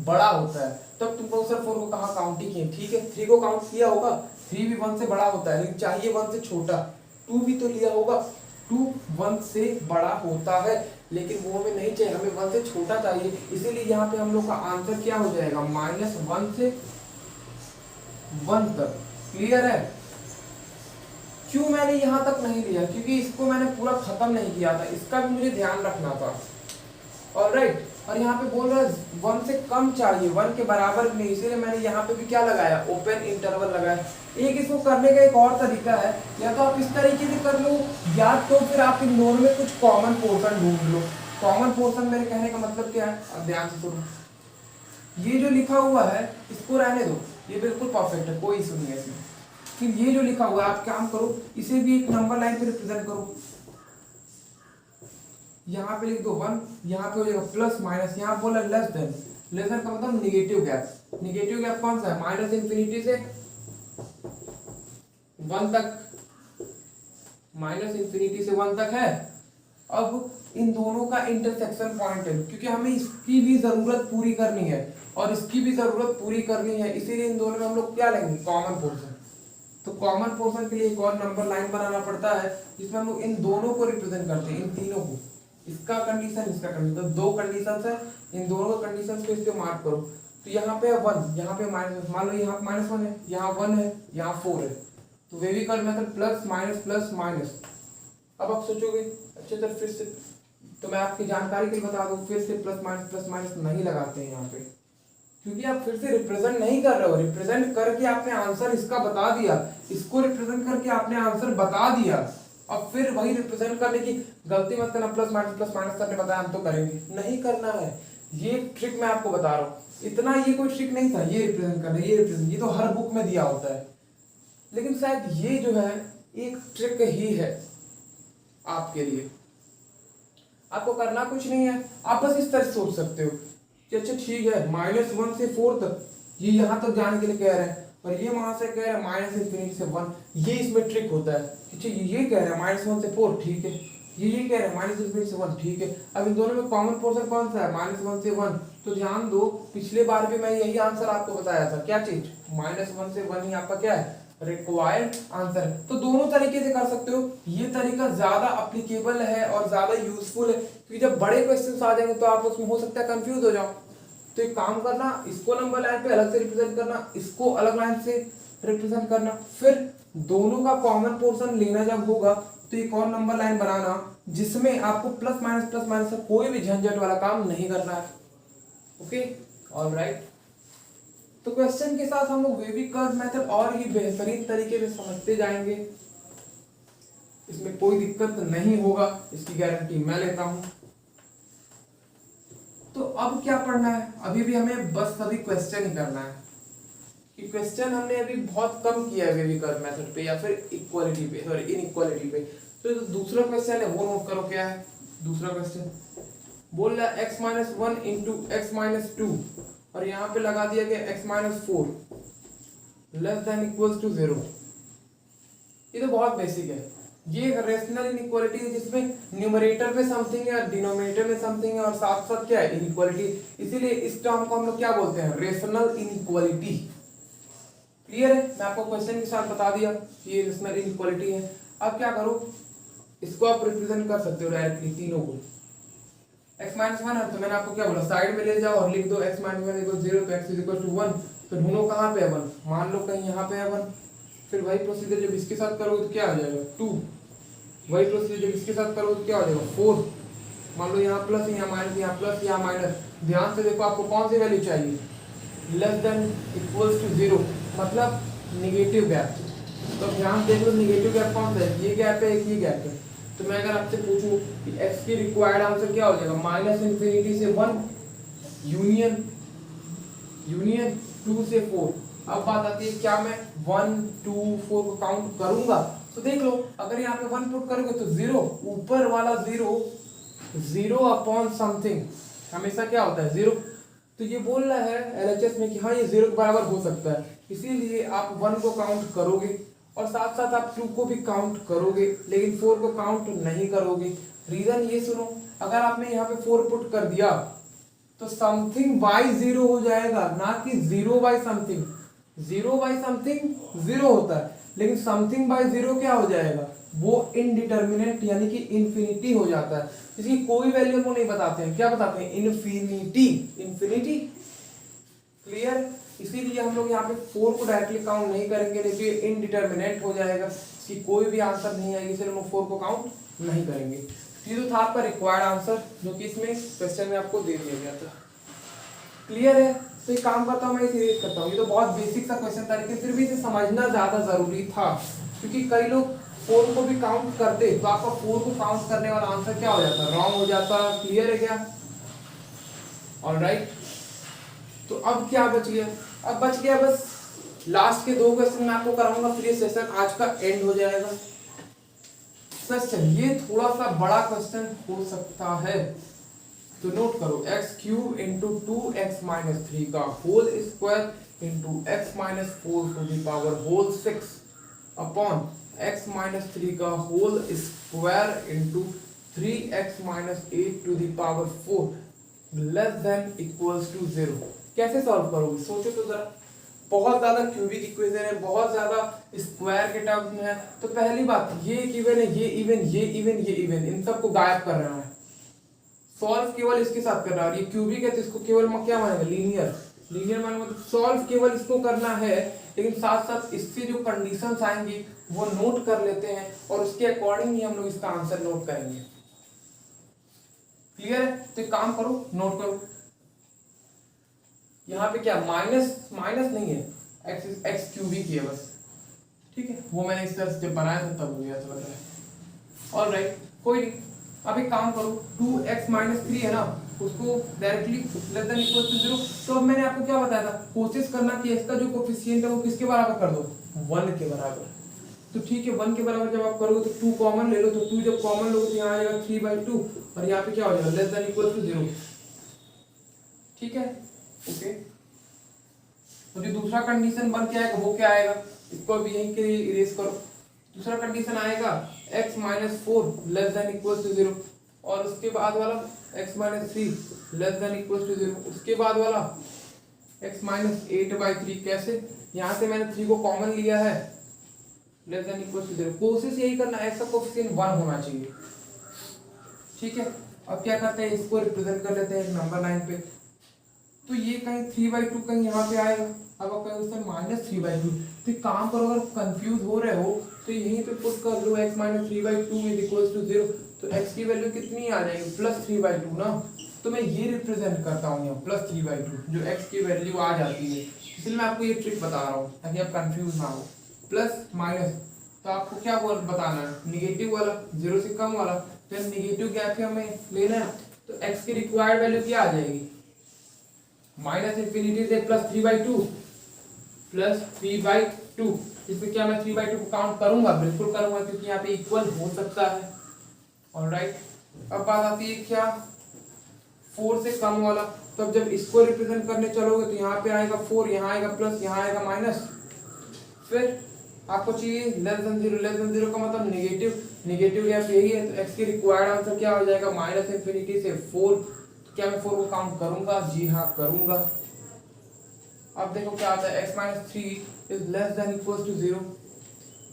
बड़ा होता है, तब तुम लोग सर 4 को कहाँ काउंट ही किए, ठीक है 3 को काउंट किया होगा, 3 भी 1 से बड़ा होता है, लेकिन चाहिए 1 से छोटा, 2 भी तो लिया होगा, 2 1 से बड़ा होता है, लेकिन वो हमें नहीं चाहिए, हमें 1 से छोटा चाहिए, इसीलिए यहाँ पे हम लोग का आंसर क्या हो जाएगा, माइनस 1 से 1 तक। क्लियर है? क्यों मैंने यहाँ तक नहीं लिया, क्योंकि इसको मैंने पूरा खत्म नहीं किया था, इसका भी मुझे ध्यान रखना था। ऑलराइट, और यहाँ पे बोल रहा है 1 से कम चाहिए, 1 के बराबर नहीं, इसीलिए मैंने यहाँ पे भी क्या लगाया, ओपन इंटरवल लगाया। एक इसको करने का एक और तरीका है, या तो आप इस तरीके से कर लो, या तो फिर आप इन दोनों में कुछ कॉमन पोर्शन ढूंढ लो। कॉमन पोर्शन मेरे कहने का मतलब क्या है, अब ध्यान से सुनो, ये जो लिखा हुआ है इसको रहने दो, ये बिल्कुल परफेक्ट है, कोई इशू नहीं है इसमें। फिर ये जो लिखा हुआ है आप काम करो, इसे भी एक नंबर लाइन पे रिप्रेजेंट करो, यहाँ पे लिख दो 1, यहाँ पे हो जाएगा प्लस माइनस, यहाँ बोला लेस देन, लेस देन का मतलब निगेटिव गैप। निगेटिव गैप कौन सा है? माइनस इंफिनिटी से 1 तक, माइनस इंफिनिटी से 1 तक है। अब इन दोनों का इंटरसेक्शन पॉइंट है, क्योंकि हमें इसकी भी जरूरत पूरी करनी है और इसकी भी जरूरत पूरी करनी है, इसीलिए इन दोनों में हम लोग क्या लेंगे? Common portion. तो कॉमन पोर्शन के लिए एक और नंबर लाइन बनाना पड़ता है जिसमें हम लोग इन दोनों को रिप्रेजेंट करते हैं, इन तीनों को, इसका कंडीशन, इसका कंडीशन। तो दो कंडीशन है, इन दोनों का कंडीशन को इसके मार्क करो। तो यहाँ पे 1, यहाँ पे माइनस, मान लो यहाँ -1 है, यहाँ 1 है, यहाँ 4 है, तो वे भी कर मेथड प्लस माइनस। अब आप सोचोगे अच्छे तरह फिर से, तो मैं आपकी जानकारी के लिए बता दूं, फिर से प्लस माइनस नहीं लगाते हैं यहाँ पे, क्योंकि आप फिर से रिप्रेजेंट नहीं कर रहे हो। रिप्रेजेंट करके आपने आंसर इसका बता दिया, इसको रिप्रेजेंट करके आपने आंसर बता दिया, अब फिर वही रिप्रेजेंट करने की गलती मत करना, प्लस माइनस करने बताया हम तो करेंगे, नहीं करना है। ये ट्रिक मैं आपको बता रहा हूँ, इतना ये कोई ट्रिक नहीं था, ये रिप्रेजेंट करना, ये तो हर बुक में दिया होता है, लेकिन शायद ये जो है एक ट्रिक ही है आपके लिए। आपको करना कुछ नहीं है, आप बस इस तरह सोच सकते हो कि अच्छा ठीक है, -1 से 4 तक ये यहाँ तक जाने के लिए कह रहे हैं, और ये वहां से कह रहे हैं माइनस इंफिनिटी से 1, ये इसमें ट्रिक होता है। अच्छा ये कह रहे हैं -1 से 4, ठीक है, ये कह रहे हैं माइनस इंफिनिटी से 1, ठीक है। अब इन दोनों में कॉमन पोर्शन कौन सा है? -1 से 1। तो ध्यान दो, पिछले बार भी मैं यही आंसर आपको बताया था, क्या चीज? -1 से 1 ही आपका क्या है? रिक्वायर्ड आंसर है। तो दोनों तरीके से कर सकते हो, ये तरीका ज्यादा अप्लीकेबल है और ज्यादा यूजफुल है, क्योंकि जब बड़े क्वेश्चंस आ जाएंगे तो आप उसमें हो सकता है कंफ्यूज हो जाओ। तो एक काम करना, इसको नंबर लाइन पे अलग से रिप्रेजेंट करना, इसको अलग लाइन से रिप्रेजेंट करना, फिर दोनों का कॉमन पोर्शन लेना जब होगा तो एक और नंबर लाइन बनाना जिसमें आपको प्लस माइनस का कोई भी झंझट वाला काम नहीं करना है। Okay, alright. तो क्वेश्चन के साथ हम लोग वेवी कर्व मेथड और ही बेहतरीन तरीके से समझते जाएंगे, इसमें कोई दिक्कत नहीं होगा, इसकी गारंटी मैं लेता हूं। तो अब क्या पढ़ना है? अभी भी हमें बस सभी क्वेश्चन ही करना है, कि क्वेश्चन हमने अभी बहुत कम किया है वेवी कर्व मेथड पे या फिर इक्वालिटी पे, सॉरी इनइक्वालिटी पे। तो दूसरा क्वेश्चन है वो नोट करो, क्या है दूसरा क्वेश्चन? बोल रहा है x-1 इंटू x-2 और यहाँ पे लगा दिया गया x-4 less than equals to 0। ये तो बहुत बेसिक है, ये एक रेशनल इनइक्वालिटी है जिसमें न्यूमरेटर में समथिंग है और डिनोमिनेटर में समथिंग है और साथ साथ क्या है? इनइक्वालिटी। इसीलिए इस टर्म को हम लोग क्या बोलते हैं? Rational inequality. क्लियर है? मैं आपको क्वेश्चन के साथ बता दिया कि ये रेशनल इनइक्वालिटी है। अब क्या करो, इसको आप रिप्रेजेंट कर सकते हो डायरेक्टली तीनों को। x-1 है तो मैंने आपको क्या बोला, साइड में ले जाओ और लिख दो x-1 = 0 तो x = 1। तो ढूंढो कहाँ पे है 1, मान लो कहीं यहाँ पे है 1। फिर वही प्रोसीजर जब इसके साथ करोगे तो क्या आ जाएगा 2, वही प्रोसीजर जब इसके साथ करोगे तो क्या हो जाएगा 4। मान लो यहाँ प्लस, यहाँ माइनस, यहाँ प्लस, यहाँ माइनस। ध्यान से देखो आपको कौन सी वैल्यू चाहिए? लेस देन इक्वल्स टू 0, मतलब निगेटिव गैप। तो ध्यान देख लो, निगेटिव गैप कौन सा है? ये गैप है, एक ये गैप है। तो मैं अगर आपसे पूछूं कि x की रिक्वायर्ड आंसर क्या हो जाएगा? -इंफिनिटी से 1 यूनियन 2 से 4। अब बात आती है, क्या मैं 1 2 4 को काउंट करूंगा? तो देख लो, अगर यहाँ पे 1 पुट करोगे तो 0, ऊपर वाला 0 अपॉन समथिंग हमेशा क्या होता है? 0। तो ये बोल रहा है LHS में कि हाँ ये 0 के बराबर हो सकता है, इसीलिए आप 1 को काउंट करोगे और साथ साथ आप 2 को भी काउंट करोगे, लेकिन 4 को काउंट नहीं करोगे। रीजन ये सुनो, अगर आपने यहाँ पे 4 पुट कर दिया तो समथिंग बाई 0 हो जाएगा, ना कि 0 बाई समथिंग। 0 बाई समथिंग 0 होता है, लेकिन समथिंग बाई 0 क्या हो जाएगा? वो इनडिटर्मिनेट यानी कि इंफिनिटी हो जाता है, इसकी कोई वैल्यू को नहीं बताते हैं। क्या बताते हैं? इन्फिनिटी। क्लियर? इसीलिए हम लोग यहाँ पे 4 को डायरेक्टली काउंट नहीं करेंगे, नहीं तो ये इनडिटर्मिनेट हो जाएगा, इसकी कोई भी आंसर नहीं आएगी, इसलिए हम 4 को काउंट नहीं करेंगे। ये तो था आपका रिक्वायर्ड आंसर, जो कि इसमें क्वेश्चन में आपको दे दिया गया था। क्लियर है? तो एक काम करता हूँ, मैं इसे रेज करता हूँ। ये तो बहुत बेसिक सा क्वेश्चन था, लेकिन फिर भी इसे समझना ज्यादा जरूरी था, क्योंकि कई लोग 4 को भी काउंट करते तो आपका 4 को काउंट करने वाला आंसर क्या हो जाता? रॉन्ग हो जाता। क्लियर है क्या? ऑलराइट। तो अब क्या बच गया? अब बच गया बस लास्ट के 2 क्वेश्चन मैं आपको कराऊंगा, फिर ये सेशन आज का एंड हो जाएगा। क्वेश्चन, ये थोड़ा सा बड़ा क्वेश्चन हो सकता है, तो नोट करो, x cube into 2x minus 3 का whole square into x minus 4 to the power whole 6 upon x minus 3 का whole square into 3x minus 8 to the power 4 less than equals to 0। कैसे solve करोगे, सोचो तो जरा। बहुत ज्यादा क्यूबिक इक्वेशन है, बहुत ज्यादा स्क्वायर के टर्म्स में है। तो पहली बात, ये इवन है, ये इवन, ये इवन, ये इवन, इन सबको गायब कर रहा है। सॉल्व केवल इसके साथ करना है। और ये क्यूबिक है तो इसको केवल क्या मानेगा, लीनियर। लीनियर माने मतलब सॉल्व केवल इसको करना है, लेकिन साथ साथ इससे जो कंडीशंस आएंगी वो नोट कर लेते हैं और उसके अकॉर्डिंग ही हम लोग इसका आंसर नोट करेंगे। क्लियर है? तो एक काम करो, नोट करो। यहाँ पे क्या माइनस, माइनस नहीं है, एक्स एक्स क्यूबिक ही है बस, ठीक है। वो मैंने इस तरह से जब बनाया था तब हो गया था, लग रहा है। ऑलराइट, कोई नहीं। अब एक काम करो, 2x माइनस 3 है ना, उसको directly less than equal to 0। तो अब मैंने आपको क्या बताया था, कोशिश करना कि इसका जो कोफिशिएंट है वो किसके बराबर कर दो, 1 के बराबर। तो ठीक है, 1 के बराबर जब आप करोगे तो 2 कॉमन ले लो, तो 2 जब कॉमन लोगे तो यहाँ आ जाएगा 3/2 और यहाँ पे क्या हो जाएगा, लेस देन इक्वल टू 0। ठीक है, ओके। तो जो दूसरा कंडीशन बन के आएगा वो क्या आएगा, इसको भी यहीं के लिए इरेज करो। दूसरा कंडीशन आएगा x minus 4 less than equal to 0, और उसके बाद वाला x minus 3 less than equal to 0, उसके बाद वाला x माइनस 8/3। कैसे, यहाँ से मैंने 3 को कॉमन लिया है, लेस देन इक्वल टू 0। कोशिश यही करना x का कोएफिशिएंट 1 होना चाहिए, ठीक है। अब क्या करते हैं, इसको रिप्रेजेंट कर लेते हैं नंबर 9 पे। तो ये कहीं 3/2 कहीं यहाँ पे आएगा। अब आप कहेंगे सर माइनस 3/2, तो एक काम करो, अगर कंफ्यूज हो रहे हो तो यहीं पे पुट कर लो x minus 3/2 is equals to 0। तो x की वैल्यू कितनी आ जाएगी, प्लस 3/2 ना। तो मैं ये रिप्रेजेंट करता हूँ यहाँ प्लस 3/2, जो x की वैल्यू आ जाती है। इसलिए मैं आपको ये ट्रिक बता रहा हूँ ताकि आप कंफ्यूज ना हो। प्लस माइनस, तो आपको क्या बताना है, निगेटिव वाला, 0 से कम वाला। फिर निगेटिव गैप के हमें लेना है, तो x की रिक्वायर्ड वैल्यू क्या आ जाएगी, माइनस इंफिनिटी से प्लस 3/2 प्लस 3/2। इसमें क्या मैं 3/2 को काउंट करूंगा, बिल्कुल करूंगा, क्योंकि यहाँ पे इक्वल हो सकता है। ऑलराइट, अब बात आती है क्या, 4 से कम वाला। तो अब जब इसको रिप्रेजेंट करने चलोगे तो यहाँ पे आएगा 4, यहाँ आएगा प्लस, यहाँ आएगा माइनस। फिर आपको चाहिए लेस देन 0, लेस देन 0 का मतलब निगेटिव, निगेटिव गैप यही है। तो x की रिक्वायर्ड आंसर क्या हो जाएगा, माइनस इंफिनिटी से 4। क्या मैं 4 को काउंट करूंगा, जी हाँ करूंगा। अब देखो क्या आता है, x minus 3 is less than equal to 0।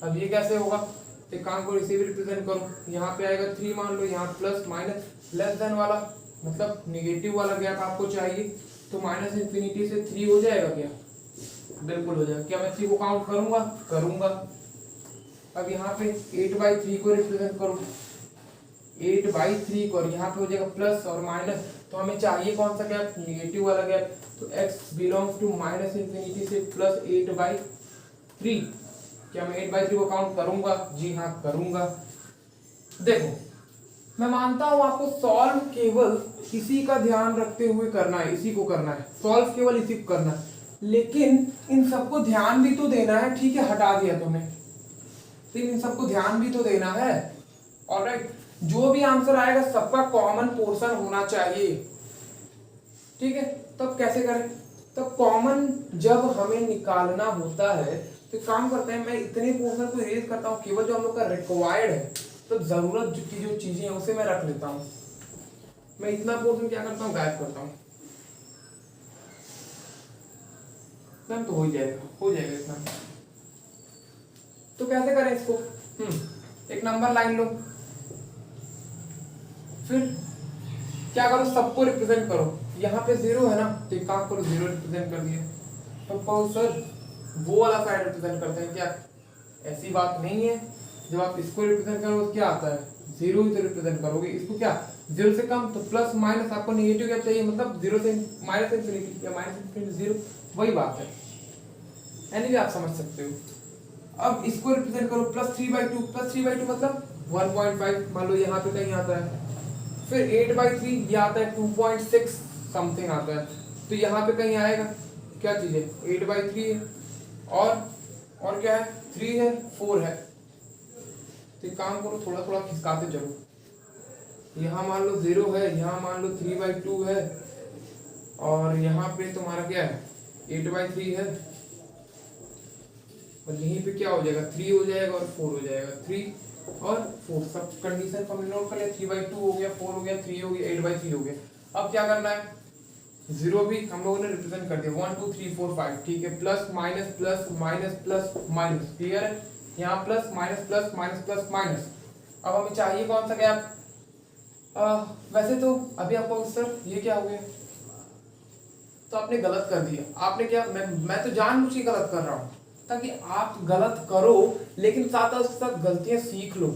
अब ये कैसे होगा, एक काम करो, इसे भी रिप्रेजेंट करो। यहाँ पे आएगा 3 मान लो, यहाँ प्लस माइनस, लेस देन वाला मतलब निगेटिव वाला गैप आपको चाहिए, तो माइनस इंफिनिटी से 3 हो जाएगा क्या, बिल्कुल हो जाएगा। क्या मैं 3 को काउंट करूंगा, करूंगा। अब यहाँ पे 8/3 को रिप्रेजेंट करो, 8/3 को, और यहाँ पे हो जाएगा प्लस और माइनस। तो हमें चाहिए कौन सा गैप, निगेटिव वाला गैप। तो x belongs to minus infinity से प्लस 8/3। क्या मैं 8/3 को काउंट करूंगा, जी हाँ करूंगा। देखो मैं मानता हूं आपको सॉल्व केवल इसी का ध्यान रखते हुए करना है, इसी को करना है, सॉल्व केवल इसी को करना है, लेकिन इन सबको ध्यान भी तो देना है। ठीक है, हटा दिया तुमने, लेकिन इन सबको ध्यान भी तो देना है। ऑलराइट, जो भी आंसर आएगा सबका कॉमन पोर्शन होना चाहिए, ठीक है। तब कैसे करें, तब कॉमन जब हमें निकालना होता है तो काम करते हैं, मैं इतने पोर्शन को इरेज करता हूँ, केवल जो हम लोग का रिक्वायर्ड है, तो जरूरत की जो चीजें हैं उसे मैं रख लेता हूँ। मैं इतना पोर्शन क्या करता हूँ, गायब करता हूँ। तो हो जाएगा, हो जाएगा इतना। तो कैसे करें इसको, एक नंबर लाइन लो, फिर क्या करो, सबको रिप्रेजेंट करो। यहाँ पे 0 है ना, तो एक काम करो, 0 रिप्रेजेंट कर दिया। तो कहो सर वो वाला साइड रिप्रेजेंट करते हैं क्या, ऐसी बात नहीं है। जब आप इसको रिप्रेजेंट करोगे तो क्या आता है, 0 ही तो रिप्रेजेंट करोगे। इसको क्या, 0 से कम तो प्लस माइनस, आपको नेगेटिव क्या चाहिए, मतलब 0 से माइनस इंफिनिटी या माइनस इंफिनिटी 0, वही बात है। यानी कि आप समझ सकते हो। अब इसको रिप्रेजेंट करो, प्लस 3/2, प्लस 3/2 मतलब 1.5 मान लो, यहाँ पे कहीं आता है। फिर 8/3 ये आता है 2.6 समथिंग आता है, तो यहाँ पे कहीं आएगा, क्या चीज है, 8/3 है, और क्या है, 3 है, 4 है। तो एक काम करो, थोड़ा थोड़ा खिसकाते चलो। यहाँ मान लो 0 है, यहाँ मान लो 3/2 है, और यहाँ पे तुम्हारा क्या है 8/3 है, और यहीं पे क्या हो जाएगा 3 हो जाएगा और 4 हो जाएगा। 3 और 4 सब कंडीशन को हमने नोट कर लिया। 3/2 हो गया, 4 हो गया, 3 हो गया, 8/3 हो गया। अब क्या करना है, 0 भी हम लोगों ने रिप्रेजेंट कर दिया, 1 2 3 4 5, ठीक है। Plus minus plus minus plus minus, clear है। यहाँ plus minus plus minus plus minus. अब हमें चाहिए कौन सा गैप, वैसे तो अभी आपको सर ये क्या हो गया, तो आपने गलत कर दिया। आपने क्या, मैं तो जानबूझ के गलत कर रहा हूँ ताकि आप गलत करो, लेकिन साथ उसके साथ गलतियां सीख लो।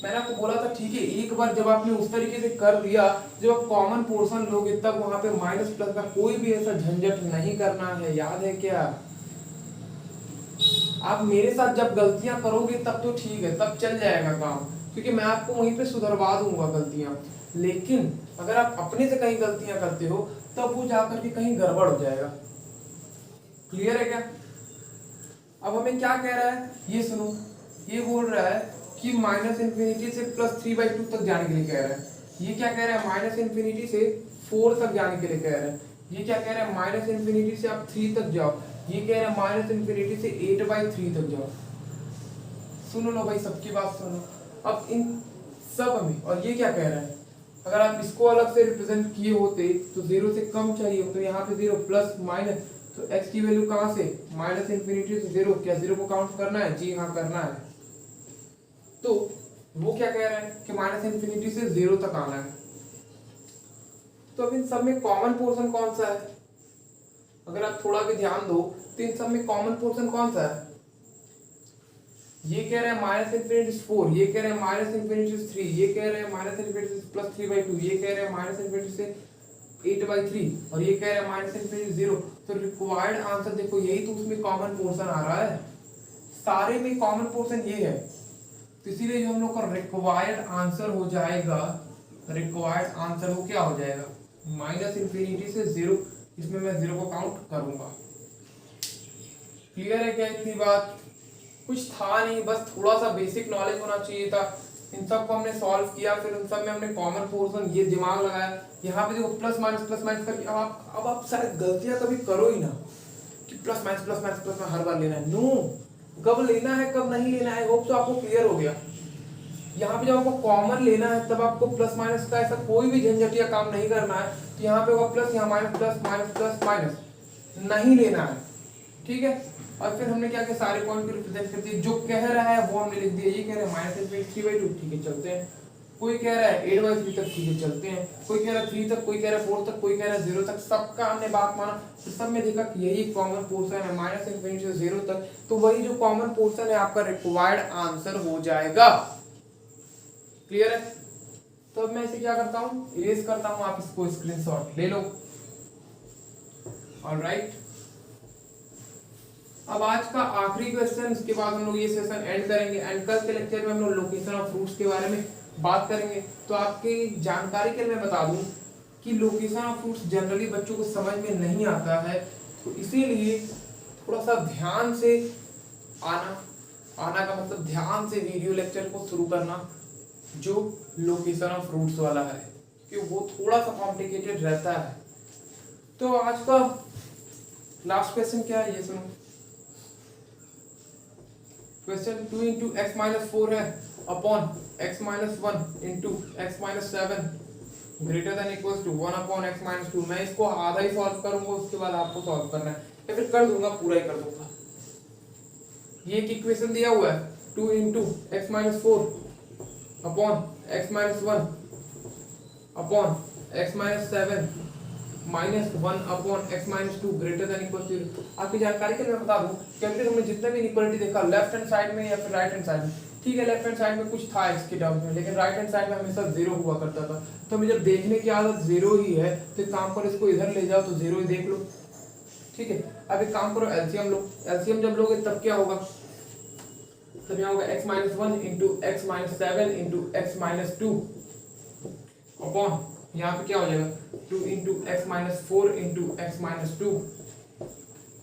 मैंने आपको बोला था, ठीक है, एक बार जब आपने उस तरीके से कर दिया, जब आप कॉमन पोर्शन लोगे तब वहां पे माइनस प्लस का कोई भी ऐसा झंझट नहीं करना है, याद है क्या। आप मेरे साथ जब गलतियां करोगे तब तो ठीक है, तब चल जाएगा काम, क्योंकि मैं आपको वहीं पे सुधरवा दूंगा गलतियां। लेकिन अगर आप अपने से कहीं गलतियां करते हो तब वो जाकर के कहीं गड़बड़ हो जाएगा। क्लियर है क्या। अब हमें क्या कह रहा है, ये सुनो, ये बोल रहा है कि माइनस इन्फिनिटी से प्लस 3/2 तक जाने के लिए कह रहा है। ये क्या कह रहा है, माइनस इन्फिनिटी से 4 तक जाने के लिए कह रहा है। ये क्या कह रहा है, माइनस इन्फिनिटी से आप 3 तक जाओ। ये कह रहा है माइनस इन्फिनिटी से 8/3 तक जाओ। सुनो लो भाई, सबकी बात सुनो। अब इन सब में, और ये क्या कह रहा है, अगर आप इसको अलग से रिप्रेजेंट किए होते तो 0 से कम चाहिए, तो यहाँ पे 0 प्लस माइनस, तो x की वैल्यू कहाँ से, माइनस इन्फिनिटी से 0। क्या 0 को काउंट करना है, जी हाँ करना है। तो वो क्या कह रहा है कि माइनस इन्फिनिटी से 0 तक आना है। तो अब इन सब में कॉमन पोर्शन कौन सा है, अगर आप थोड़ा भी ध्यान दो तो इन सब में कॉमन पोर्शन कौन सा है। ये कह रहा है माइनस इन्फिनिटी से 4, ये कह रहा है माइनस इन्फिनिटी से 3, ये कह रहा है माइनस इन्फिनिटी से प्लस 3/2, ये कह रहा है माइनस इन्फिनिटी से 8/3, और ये कह रहा है माइनस इन्फिनिटी 0। तो रिक्वायर्ड आंसर देखो, यही तो उसमें कॉमन पोर्शन आ रहा है, सारे में कॉमन पोर्शन ये है। तो इसीलिए जो हम लोग का रिक्वायर्ड आंसर हो जाएगा, रिक्वायर्ड आंसर वो क्या हो जाएगा, माइनस इन्फिनिटी से 0। इसमें मैं 0 को काउंट करूंगा। क्लियर है क्या इतनी बात। कुछ था नहीं, बस थोड़ा सा बेसिक नॉलेज होना चाहिए था। इन सब को हमने सॉल्व किया, फिर उन सब में हमने कॉमन पोर्शन ये दिमाग लगाया। यहाँ पे देखो प्लस माइनस करके अब आप शायद गलतियां कभी करो ही ना कि प्लस माइनस हर बार लेना है। नो, कब लेना है कब नहीं लेना है, होप तो आपको क्लियर हो गया। यहाँ पे जब आपको कॉमन लेना है तब आपको प्लस माइनस का ऐसा कोई भी झंझटिया काम नहीं करना है। तो यहाँ पे होगा प्लस, यहाँ माइनस, प्लस माइनस नहीं लेना है, ठीक है। और फिर हमने क्या किया, सारे पॉइंट को रिप्रेजेंट कर दिए। जो कह रहा है वो हमने लिख दिया। ये कह रहा है माइनस इन्फिनिटी 3/2, ठीक है चलते हैं। कोई कह रहा है 8/3 तक, ठीक है चलते हैं। कोई कह रहा है 3 तक, कोई कह रहा है 4 तक, कोई कह रहा है 0 तक। सबका हमने बात माना, फिर सब में देखा कि यही कॉमन पोर्शन है, माइनस इन्फिनिटी से 0 तक। तो वही जो कॉमन पोर्शन है आपका रिक्वायर्ड आंसर हो जाएगा। क्लियर है। तो अब मैं इसे क्या करता हूँ, इरेज करता हूँ, आप इसको स्क्रीनशॉट ले लो। ऑलराइट, अब आज का आखिरी क्वेश्चन, इसके बाद हम लोग ये सेशन एंड करेंगे। एंड कल के लेक्चर में हम लोग लोकेशन ऑफ फ्रूट्स के बारे में बात करेंगे। तो आपकी जानकारी के लिए मैं बता दूं कि लोकेशन ऑफ फ्रूट्स जनरली बच्चों को समझ में नहीं आता है, तो इसीलिए थोड़ा सा ध्यान से आना का मतलब ध्यान से वीडियो लेक्चर को शुरू करना, जो लोकेशन ऑफ फ्रूट्स वाला है, क्योंकि वो थोड़ा सा कॉम्प्लिकेटेड रहता है। तो आज का लास्ट क्वेश्चन क्या है, ये सुनो। क्वेश्चन 2 इंटू एक्स माइनस 4 है upon x minus 1 into x minus 7 greater than equal to 1 upon x minus 2। मैं इसको आधा ही सॉल्व करूंगा, उसके बाद आपको सॉल्व करना है, या फिर कर दूंगा, पूरा ही कर दूंगा। ये एक इक्वेशन दिया हुआ है 2 into x minus 4 upon x minus 1 upon x minus 7 माइनस 1 upon x minus 2 greater than equal to 0। आपकी जानकारी के लिए मैं बता दूं, क्योंकि हमने जितने भी इक्वालिटी देखा लेफ्ट हैंड साइड में या फिर राइट हैंड साइड में, ठीक है लेफ्ट हैंड साइड में कुछ था एक्स के टर्म्स में, लेकिन राइट हैंड साइड में हमेशा 0 हुआ करता था। तो हमें जब देखने की आदत 0 ही है, तो एक काम करो, इसको इधर ले जाओ तो 0 ही देख लो, ठीक है। अब एक काम करो, एलसीएम लो। एलसीएम जब लोगे तब क्या होगा, तब यहाँ होगा x minus 1 into x minus 7 into x minus 2 upon यहाँ पे क्या हो जाएगा 2 into x minus 4 into x minus 2,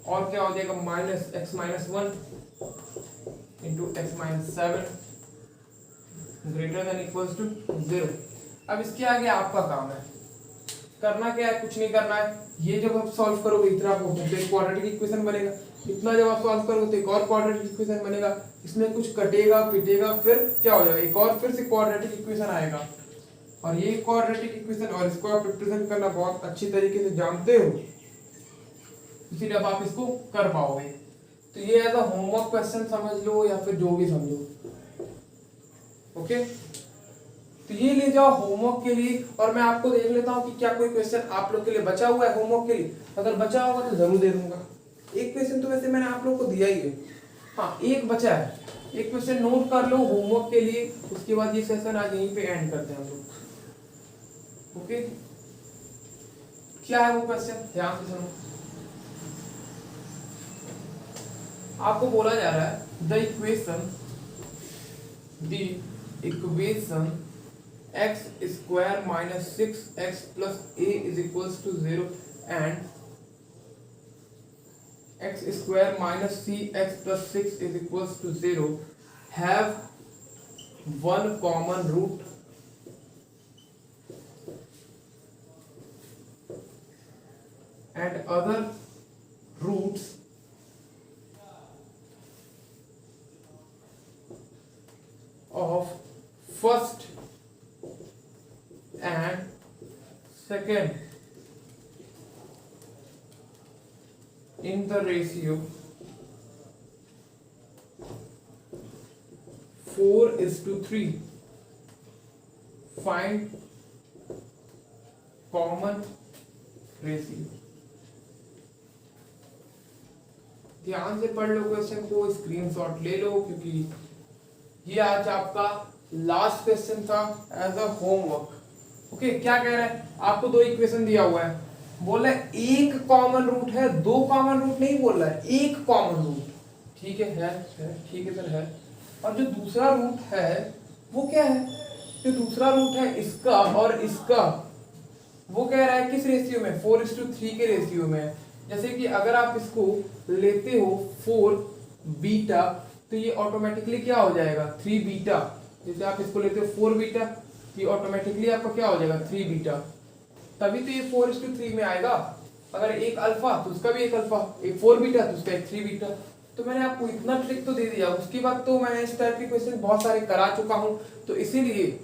और क्या हो जाएगा minus x minus 1 into x minus 7 greater than equals to 0। अब इसके आगे आपका काम है, करना क्या है, कुछ नहीं करना है। ये जब आप सॉल्व करोगे इतना तो एक क्वाड्रेटिक इक्वेशन बनेगा, इतना जब आप सॉल्व करोगे तो एक और क्वाड्रेटिक इक्वेशन बनेगा, इसमें कुछ कटेगा पिटेगा, फिर क्या हो जाएगा, एक और फिर से क्वाड्रेटिक इक्वेशन आएगा। और ये क्वाड्रेटिक इक्वेशन और इसको आप रिप्रेजेंट करना बहुत अच्छी तरीके से जानते हो, इसीलिए अब आप इसको कर पाओगे। तो ये एज अ होमवर्क क्वेश्चन समझ लो या फिर जो भी समझो। ओके, तो ये ले जाओ होमवर्क के लिए, और मैं आपको देख लेता हूँ कि क्या कोई क्वेश्चन आप लोग के लिए बचा हुआ है होमवर्क के लिए। अगर बचा होगा तो जरूर दे दूंगा। एक क्वेश्चन तो वैसे मैंने आप लोग को दिया ही है, हाँ एक बचा है, एक क्वेश्चन नोट कर लो होमवर्क के लिए। उसके बाद ये सेशन आज यहीं पे एंड करते हैं हम लोग। ओके, क्या है वो क्वेश्चन, ध्यान से सुनो। आपको बोला जा रहा है the equation x square minus 6x plus a is equals to 0 and x square minus cx plus 6 is equals to 0 have one common root and other roots of first and second in the ratio 4:3. Find common ratio. ध्यान से पढ़ लो question को, screenshot ले लो, क्योंकि ये आज आपका last question था एज अ होमवर्क। ओके, क्या कह रहा है, आपको दो इक्वेशन दिया हुआ है, बोल रहा है एक कॉमन रूट है, दो कॉमन रूट नहीं बोल रहा है, एक कॉमन रूट। ठीक है ठीक है सर है। और जो दूसरा रूट है वो क्या है, जो दूसरा रूट है इसका और इसका, वो कह रहा है किस रेशियो में, 4:3 के रेशियो में। जैसे कि अगर आप इसको लेते हो 4 बीटा तो ये ऑटोमेटिकली क्या हो जाएगा 3 बीटा। जैसे आप इसको लेते हो 4 बीटा, ये ऑटोमेटिकली आपका क्या हो जाएगा 3 बीटा, तभी तो ये 4:3 में आएगा। अगर एक अल्फा तो उसका भी एक अल्फा, एक 4 बीटा तो उसका एक 3 बीटा। तो मैंने आपको इतना ट्रिक तो दे दिया, उसके बाद तो मैंने इस टाइप के क्वेश्चन बहुत सारे करा चुका हूं, तो इसीलिए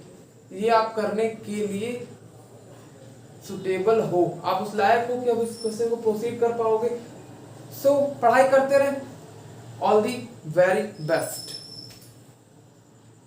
ये आप करने के लिए सुटेबल हो, आप उस लायक हो कि अब इस क्वेश्चन को प्रोसीड कर पाओगे। सो पढ़ाई करते रहे, ऑल दी वेरी बेस्ट।